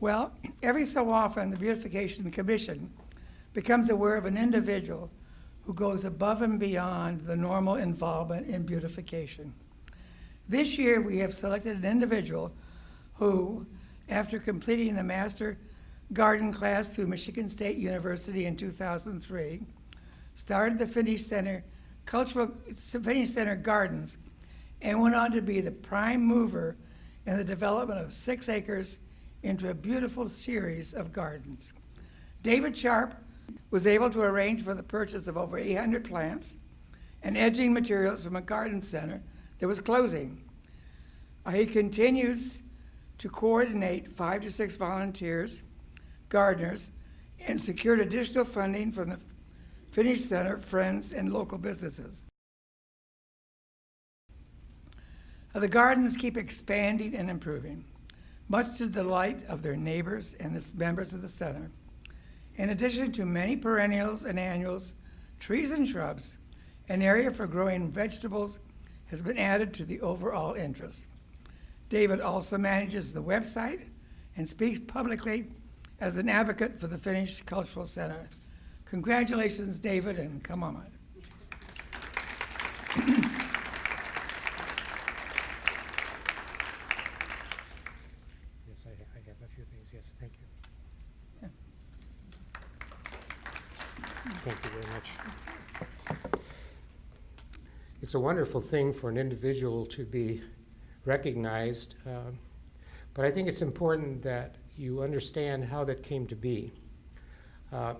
Well, every so often, the Beautification Commission becomes aware of an individual who goes above and beyond the normal involvement in beautification. This year, we have selected an individual who, after completing the Master Garden class through Michigan State University in 2003, started the Finnish Center Gardens, and went on to be the prime mover in the development of 6 acres into a beautiful series of gardens. David Sharp was able to arrange for the purchase of over 800 plants and edging materials from a garden center that was closing. He continues to coordinate 5 to 6 volunteers, gardeners, and secured additional funding from the Finnish Center, friends, and local businesses. The gardens keep expanding and improving, much to the delight of their neighbors and the members of the center. In addition to many perennials and annuals, trees and shrubs, an area for growing vegetables has been added to the overall interest. David also manages the website and speaks publicly as an advocate for the Finnish Cultural Center. Congratulations, David, and come on. Yes, I have a few things. Yes, thank you. Yeah. Thank you very much. It's a wonderful thing for an individual to be recognized, but I think it's important that you understand how that came to be.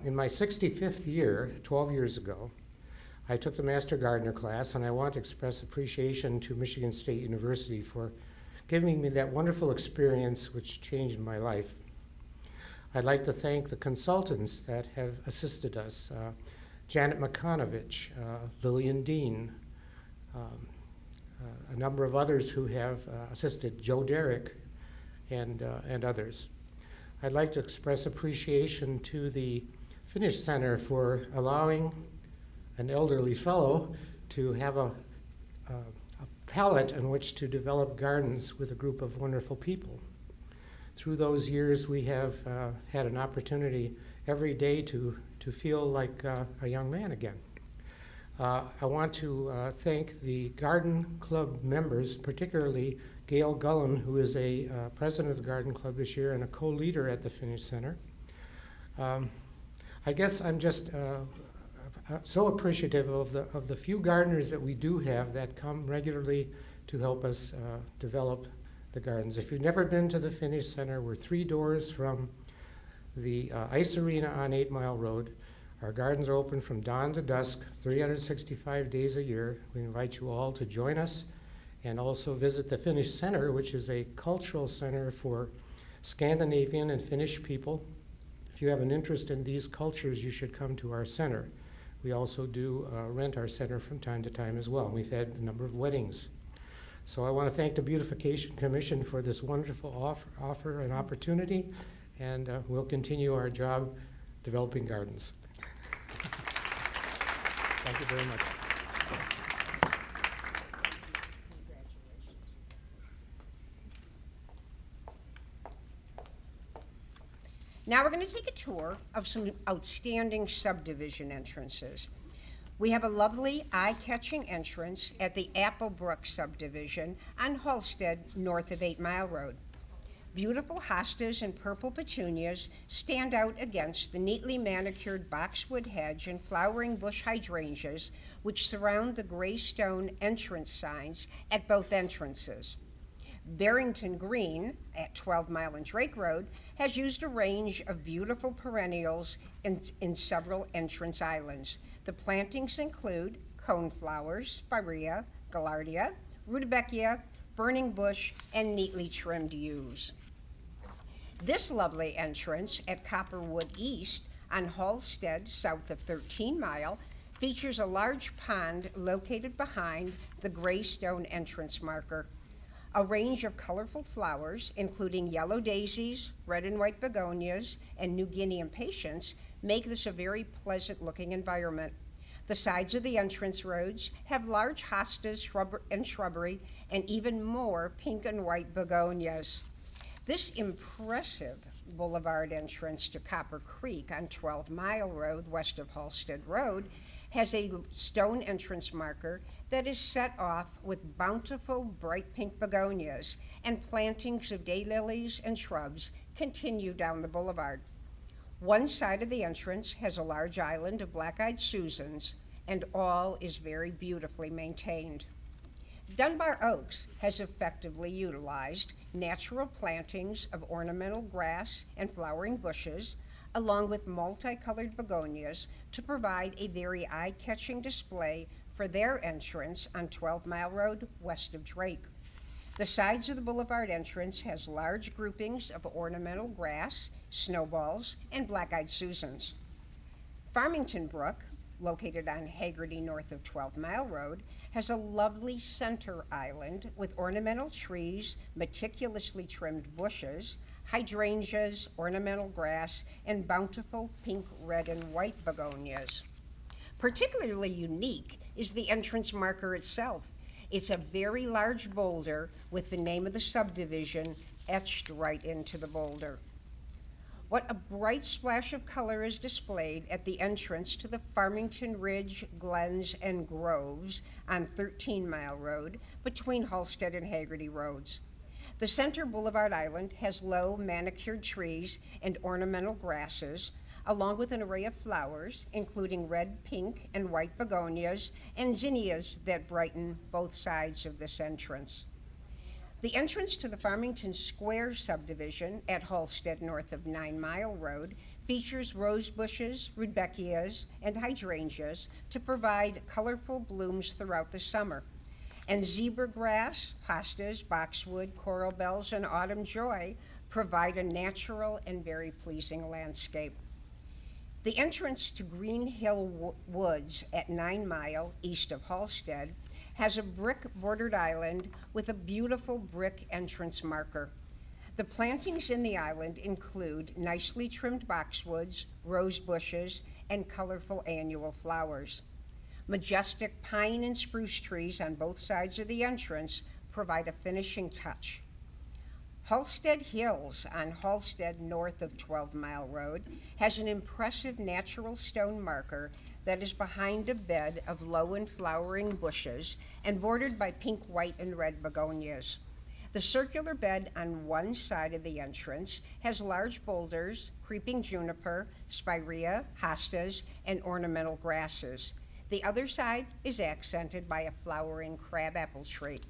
In my 65th year, 12 years ago, I took the Master Gardener class, and I want to express appreciation to Michigan State University for giving me that wonderful experience which changed my life. I'd like to thank the consultants that have assisted us, Janet McConovich, Lillian Dean, a number of others who have assisted, Joe Derrick, and others. I'd like to express appreciation to the Finnish Center for allowing an elderly fellow to have a palette in which to develop gardens with a group of wonderful people. Through those years, we have had an opportunity every day to feel like a young man again. I want to thank the Garden Club members, particularly Gail Gullen, who is a president of the Garden Club this year and a co-leader at the Finnish Center. I guess I'm just so appreciative of the few gardeners that we do have that come regularly to help us develop the gardens. If you've never been to the Finnish Center, we're 3 doors from the ice arena on 8 Mile Road. Our gardens are open from dawn to dusk, 365 days a year. We invite you all to join us and also visit the Finnish Center, which is a cultural center for Scandinavian and Finnish people. If you have an interest in these cultures, you should come to our center. We also do rent our center from time to time as well. We've had a number of weddings. So I want to thank the Beautification Commission for this wonderful offer and opportunity, and we'll continue our job developing gardens. Thank you very much. Now we're going to take a tour of some outstanding subdivision entrances. We have a lovely eye-catching entrance at the Applebrook subdivision on Halsted, north of 8 Mile Road. Beautiful hostas and purple petunias stand out against the neatly manicured boxwood hedge and flowering bush hydrangeas which surround the gray stone entrance signs at both entrances. Barrington Green at 12 Mile and Drake Road has used a range of beautiful perennials in several entrance islands. The plantings include coneflowers, spirea, gaillardia, rudbeckia, burning bush, and neatly trimmed yews. This lovely entrance at Copperwood East on Halsted, south of 13 Mile, features a large pond located behind the gray stone entrance marker. A range of colorful flowers, including yellow daisies, red and white begonias, and New Guinea impatiens, make this a very pleasant-looking environment. The sides of the entrance roads have large hostas and shrubbery, and even more pink and white begonias. This impressive boulevard entrance to Copper Creek on 12 Mile Road, west of Halsted Road, has a stone entrance marker that is set off with bountiful bright pink begonias, and plantings of daylilies and shrubs continue down the boulevard. One side of the entrance has a large island of black-eyed Susans, and all is very beautifully maintained. Dunbar Oaks has effectively utilized natural plantings of ornamental grass and flowering bushes, along with multicolored begonias, to provide a very eye-catching display for their entrance on 12 Mile Road, west of Drake. The sides of the boulevard entrance has large groupings of ornamental grass, snowballs, and black-eyed Susans. Farmington Brook, located on Haggerty north of 12 Mile Road, has a lovely center island with ornamental trees, meticulously trimmed bushes, hydrangeas, ornamental grass, and bountiful pink, red, and white begonias. Particularly unique is the entrance marker itself. It's a very large boulder with the name of the subdivision etched right into the boulder. What a bright splash of color is displayed at the entrance to the Farmington Ridge, Glens, and Groves on 13 Mile Road between Halsted and Haggerty Roads. The center boulevard island has low manicured trees and ornamental grasses, along with an array of flowers, including red, pink, and white begonias and zinnias that brighten both sides of this entrance. The entrance to the Farmington Square subdivision at Halsted north of 9 Mile Road features rose bushes, rudbeckias, and hydrangeas to provide colorful blooms throughout the summer. And zebra grass, hostas, boxwood, coral bells, and autumn joy provide a natural and very pleasing landscape. The entrance to Green Hill Woods at 9 Mile east of Halstead has a brick-bordered island with a beautiful brick entrance marker. The plantings in the island include nicely trimmed boxwoods, rose bushes, and colorful annual flowers. Majestic pine and spruce trees on both sides of the entrance provide a finishing touch. Halstead Hills on Halstead north of 12 Mile Road has an impressive natural stone marker that is behind a bed of low and flowering bushes and bordered by pink, white, and red begonias. The circular bed on one side of the entrance has large boulders, creeping juniper, spirea, hostas, and ornamental grasses. The other side is accented by a flowering crabapple tree.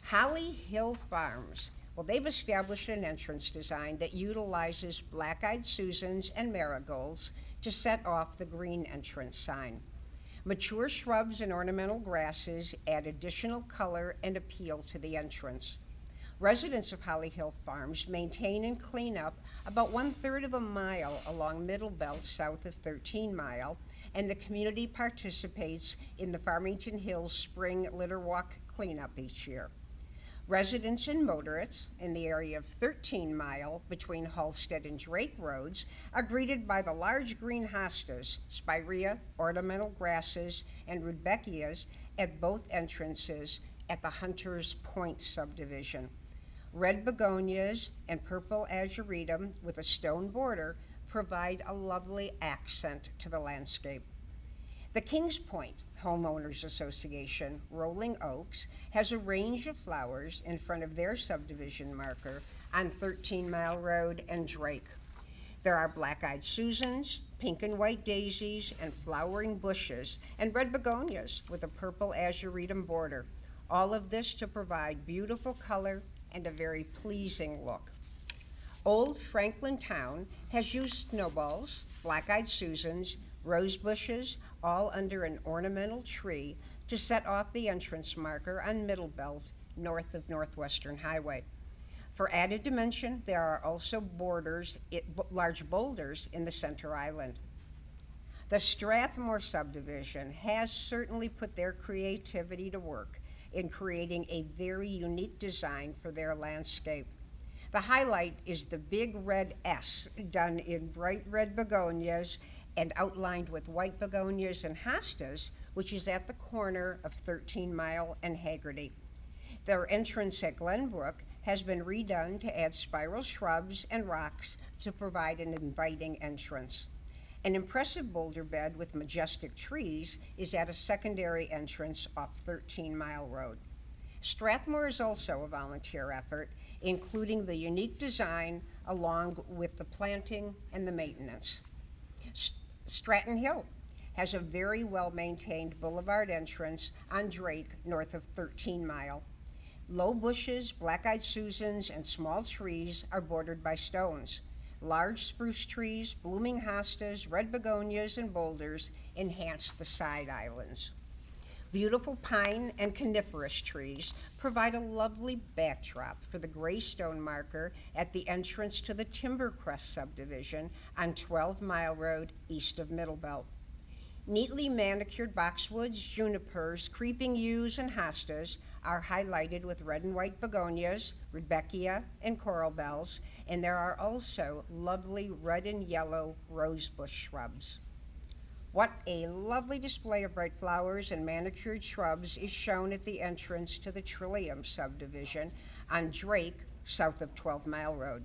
Holly Hill Farms, well, they've established an entrance design that utilizes black-eyed Susans and marigolds to set off the green entrance sign. Mature shrubs and ornamental grasses add additional color and appeal to the entrance. Residents of Holly Hill Farms maintain and clean up about 1/3 of a mile along Middle Belt south of 13 Mile, and the community participates in the Farmington Hills Spring Litter Walk cleanup each year. Residents and motorists in the area of 13 Mile between Halstead and Drake Roads are greeted by the large green hostas, spirea, ornamental grasses, and rudbeckias at both entrances at the Hunters Point subdivision. Red begonias and purple azuritum with a stone border provide a lovely accent to the landscape. The Kings Point Homeowners Association, Rolling Oaks, has a range of flowers in front of their subdivision marker on 13 Mile Road and Drake. There are black-eyed Susans, pink and white daisies, and flowering bushes, and red begonias with a purple azuritum border. All of this to provide beautiful color and a very pleasing look. Old Franklin Town has used snowballs, black-eyed Susans, rose bushes, all under an ornamental tree to set off the entrance marker on Middle Belt, north of Northwestern Highway. For added dimension, there are also large boulders in the center island. The Strathmore subdivision has certainly put their creativity to work in creating a very unique design for their landscape. The highlight is the big red S done in bright red begonias and outlined with white begonias and hostas, which is at the corner of 13 Mile and Haggerty. Their entrance at Glenbrook has been redone to add spiral shrubs and rocks to provide an inviting entrance. An impressive boulder bed with majestic trees is at a secondary entrance off 13 Mile Road. Strathmore is also a volunteer effort, including the unique design along with the planting and the maintenance. Stratton Hill has a very well-maintained boulevard entrance on Drake north of 13 Mile. Low bushes, black-eyed Susans, and small trees are bordered by stones. Large spruce trees, blooming hostas, red begonias, and boulders enhance the side islands. Beautiful pine and coniferous trees provide a lovely backdrop for the gray stone marker at the entrance to the Timbercrest subdivision on 12 Mile Road east of Middle Belt. Neatly manicured boxwoods, junipers, creeping yews, and hostas are highlighted with red and white begonias, rudbeckia, and coral bells, and there are also lovely red and yellow rosebush shrubs. What a lovely display of bright flowers and manicured shrubs is shown at the entrance to the Trillium subdivision on Drake, south of 12 Mile Road.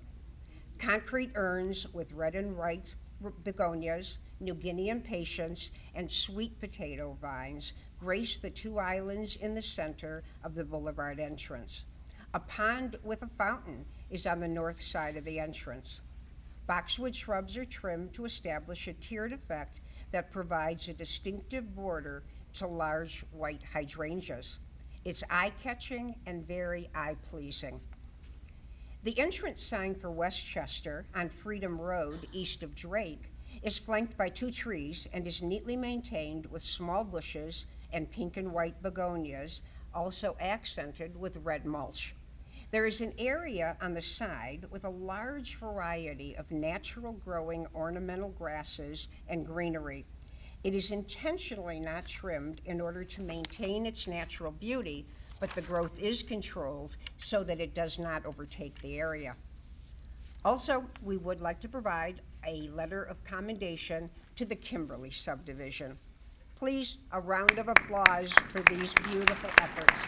Concrete urns with red and white begonias, New Guinea impatiens, and sweet potato vines grace the two islands in the center of the boulevard entrance. A pond with a fountain is on the north side of the entrance. Boxwood shrubs are trimmed to establish a tiered effect that provides a distinctive border to large white hydrangeas. It's eye-catching and very eye-pleasing. The entrance sign for Westchester on Freedom Road east of Drake is flanked by two trees and is neatly maintained with small bushes and pink and white begonias, also accented with red mulch. There is an area on the side with a large variety of natural growing ornamental grasses and greenery. It is intentionally not trimmed in order to maintain its natural beauty, but the growth is controlled so that it does not overtake the area. Also, we would like to provide a letter of commendation to the Kimberly subdivision. Please, a round of applause for these beautiful efforts.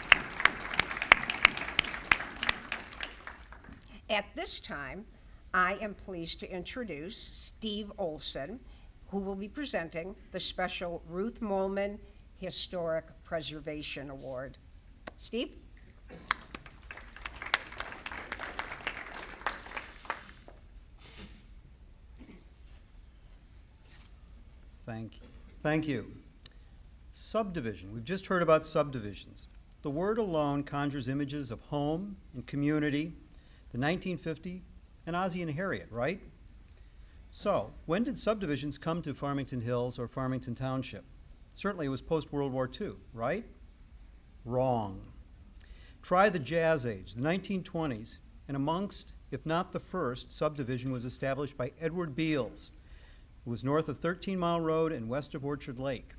At this time, I am pleased to introduce Steve Olson, who will be presenting the special Ruth Molman Historic Preservation Award. Steve? Thank you. Subdivision. We've just heard about subdivisions. The word alone conjures images of home and community, the 1950, and Ozzie and Harriet, right? So, when did subdivisions come to Farmington Hills or Farmington Township? Certainly it was post-World War II, right? Wrong. Try the Jazz Age, the 1920s, and amongst, if not the first, subdivision was established by Edward Beals. It was north of 13 Mile Road and west of Orchard Lake.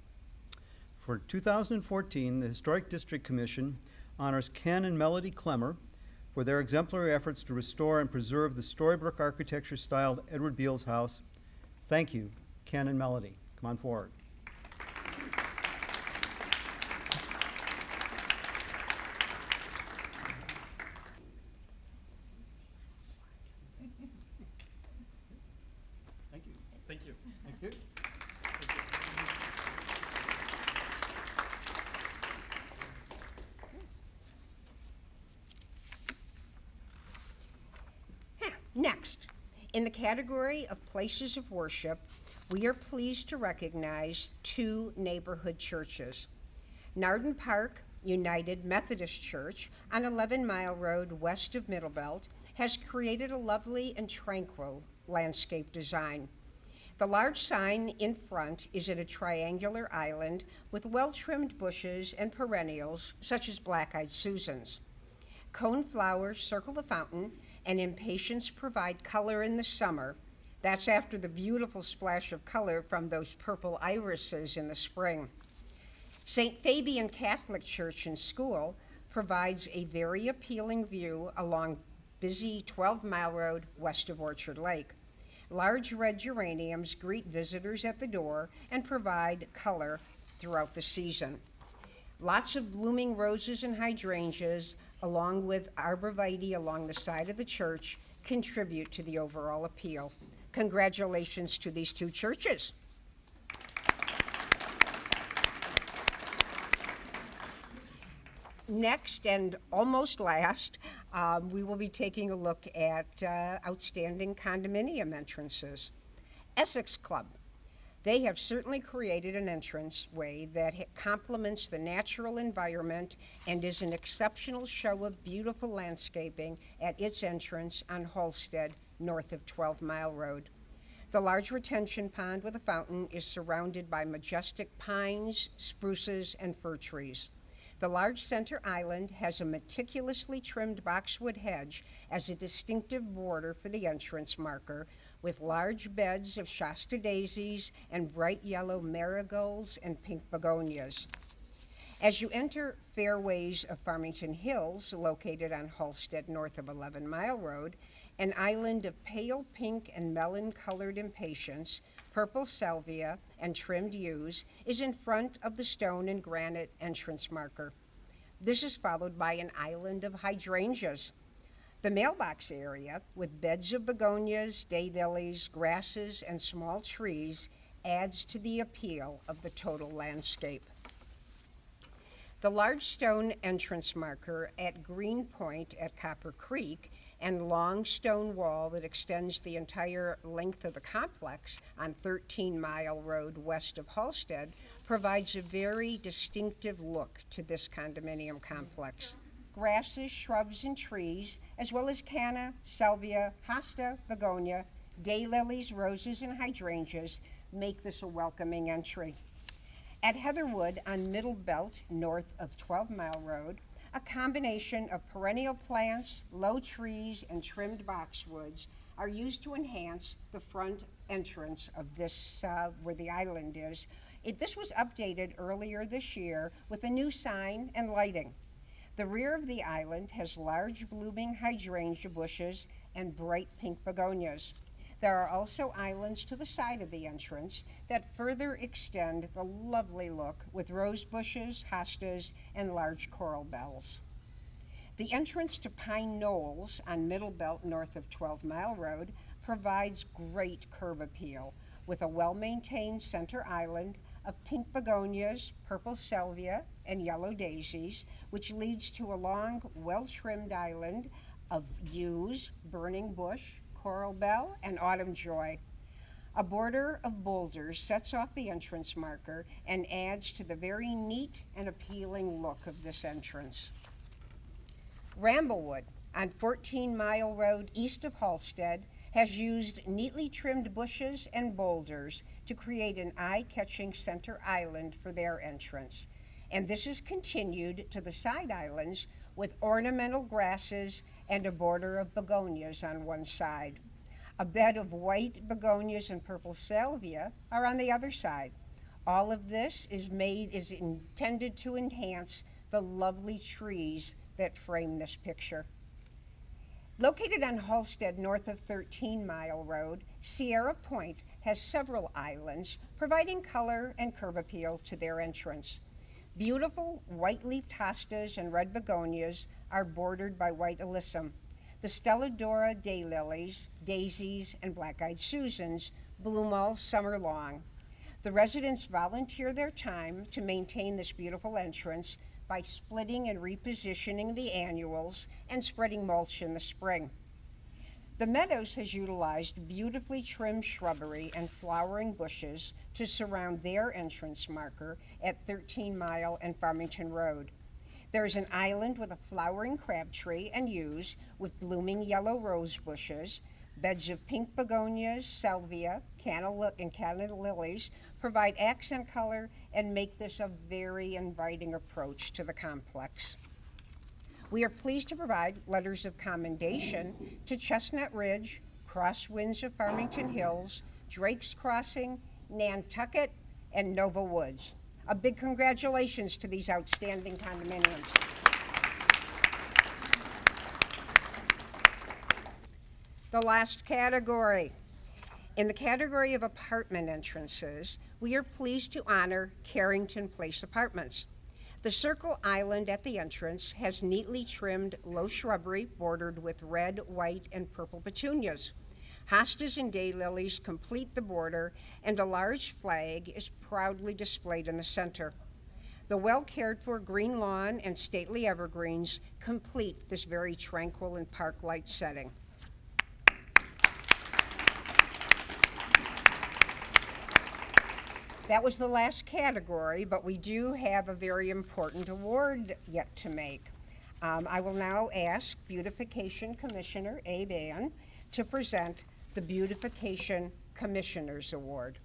For 2014, the Historic District Commission honors Ken and Melody Clemmer for their exemplary efforts to restore and preserve the Storybook architecture-styled Edward Beals house. Thank you, Ken and Melody. Come on forward. Thank you. Thank you. Thank you. Next, in the category of places of worship, we are pleased to recognize two neighborhood churches. Narden Park United Methodist Church on 11 Mile Road west of Middlebelt has created a lovely and tranquil landscape design. The large sign in front is at a triangular island with well-trimmed bushes and perennials such as black-eyed Susans. Cone flowers circle the fountain, and impatiens provide color in the summer. That's after the beautiful splash of color from those purple irises in the spring. St. Fabian Catholic Church and School provides a very appealing view along busy 12 Mile Road west of Orchard Lake. Large red geraniums greet visitors at the door and provide color throughout the season. Lots of blooming roses and hydrangeas, along with arborvitae along the side of the church, contribute to the overall appeal. Congratulations to these two churches. Next, and almost last, we will be taking a look at outstanding condominium entrances. Essex Club. They have certainly created an entranceway that complements the natural environment and is an exceptional show of beautiful landscaping at its entrance on Halsted, north of 12 Mile Road. The large retention pond with a fountain is surrounded by majestic pines, spruces, and fir trees. The large center island has a meticulously trimmed boxwood hedge as a distinctive border for the entrance marker, with large beds of Shasta daisies and bright yellow marigolds and pink begonias. As you enter Fairways of Farmington Hills, located on Halsted north of 11 Mile Road, an island of pale pink and melon-colored impatiens, purple salvia, and trimmed yews is in front of the stone and granite entrance marker. This is followed by an island of hydrangeas. The mailbox area, with beds of begonias, daylilies, grasses, and small trees, adds to the appeal of the total landscape. The large stone entrance marker at Green Point at Copper Creek and long stone wall that extends the entire length of the complex on 13 Mile Road west of Halsted provides a very distinctive look to this condominium complex. Grasses, shrubs, and trees, as well as canna, salvia, hosta, begonia, daylilies, roses, and hydrangeas make this a welcoming entry. At Heatherwood on Middle Belt, north of 12 Mile Road, a combination of perennial plants, low trees, and trimmed boxwoods are used to enhance the front entrance of this, where the island is. This was updated earlier this year with a new sign and lighting. The rear of the island has large blooming hydrangea bushes and bright pink begonias. There are also islands to the side of the entrance that further extend the lovely look with rose bushes, hostas, and large coral bells. The entrance to Pine Knolls on Middle Belt north of 12 Mile Road provides great curb appeal with a well-maintained center island of pink begonias, purple salvia, and yellow daisies, which leads to a long, well-trimmed island of yews, burning bush, coral bell, and autumn joy. A border of boulders sets off the entrance marker and adds to the very neat and appealing look of this entrance. Ramblewood on 14 Mile Road east of Halstead has used neatly trimmed bushes and boulders to create an eye-catching center island for their entrance. And this is continued to the side islands with ornamental grasses and a border of begonias on one side. A bed of white begonias and purple salvia are on the other side. All of this is intended to enhance the lovely trees that frame this picture. Located on Halstead north of 13 Mile Road, Sierra Point has several islands providing color and curb appeal to their entrance. Beautiful white-leafed hostas and red begonias are bordered by white alyssum. The Stelladora daylilies, daisies, and black-eyed Susans bloom all summer long. The residents volunteer their time to maintain this beautiful entrance by splitting and repositioning the annuals and spreading mulch in the spring. The Meadows has utilized beautifully trimmed shrubbery and flowering bushes to surround their entrance marker at 13 Mile and Farmington Road. There is an island with a flowering crabtree and yews with blooming yellow rose bushes. Beds of pink begonias, salvia, and canna lilies provide accent color and make this a very inviting approach to the complex. We are pleased to provide letters of commendation to Chestnut Ridge, Crosswinds of Farmington Hills, Drake's Crossing, Nantucket, and Nova Woods. A big congratulations to these outstanding condominiums. The last category. In the category of apartment entrances, we are pleased to honor Carrington Place Apartments. The circle island at the entrance has neatly trimmed low shrubbery bordered with red, white, and purple petunias. Hostas and daylilies complete the border, and a large flag is proudly displayed in the center. The well-cared-for green lawn and stately evergreens complete this very tranquil and park-like setting. That was the last category, but we do have a very important award yet to make. I will now ask Beautification Commissioner Abe Ann to present the Beautification Commissioners Award.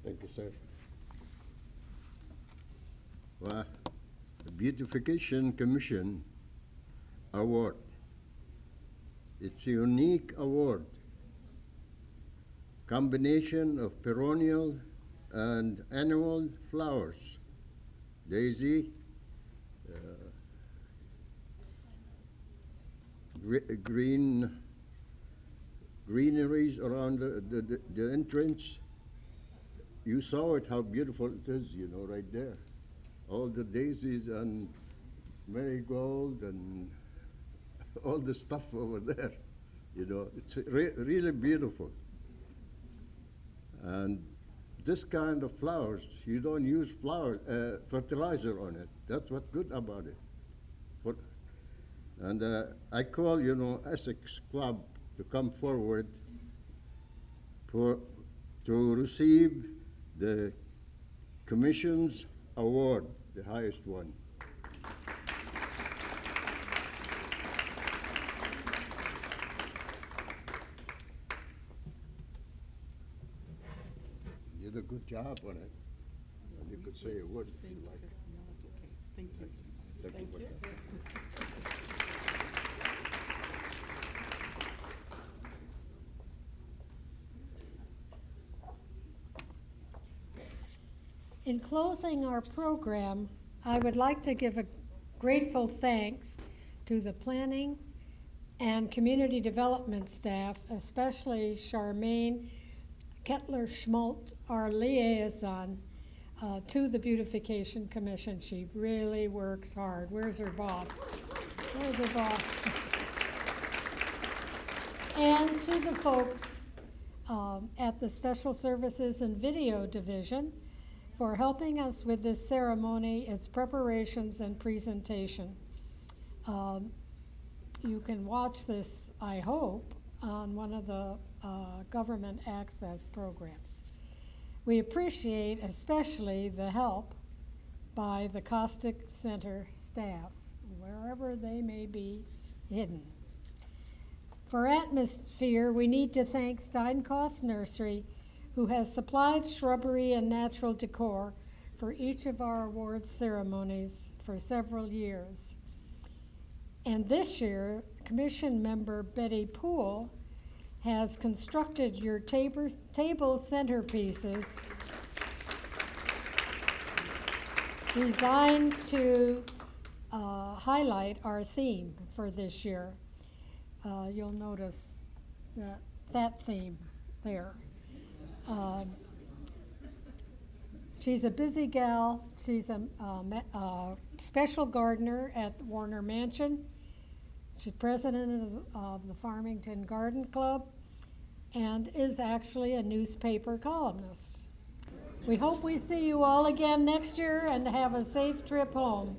Thank you, sir. Well, the Beautification Commission Award. It's a unique award, combination of perennial and annual flowers, daisy, greeneries around the entrance. You saw it, how beautiful it is, right there. All the daisies and marigold and all the stuff over there, it's really beautiful. And this kind of flowers, you don't use fertilizer on it. That's what's good about it. And I call, Essex Club to come forward to receive the Commission's award, the highest one. good job on it. And you could say a word if you like. No, it's okay. Thank you. Thank you for that. In closing our program, I would like to give a grateful thanks to the planning and community development staff, especially Charmaine Kettler-Schmult, our liaison to the Beautification Commission. She really works hard. Where's her boss? Where's her boss? And to the folks at the Special Services and Video Division for helping us with this ceremony, its preparations and presentation. You can watch this, I hope, on one of the government access programs. We appreciate especially the help by the Caustic Center staff, wherever they may be hidden. For atmosphere, we need to thank Steinkopf Nursery, who has supplied shrubbery and natural decor for each of our awards ceremonies for several years. And this year, Commission member Betty Poole has constructed your table centerpieces designed to highlight our theme for this year. You'll notice that theme there. She's a busy gal. She's a special gardener at Warner Mansion. She's president of the Farmington Garden Club and is actually a newspaper columnist. We hope we see you all again next year and have a safe trip home.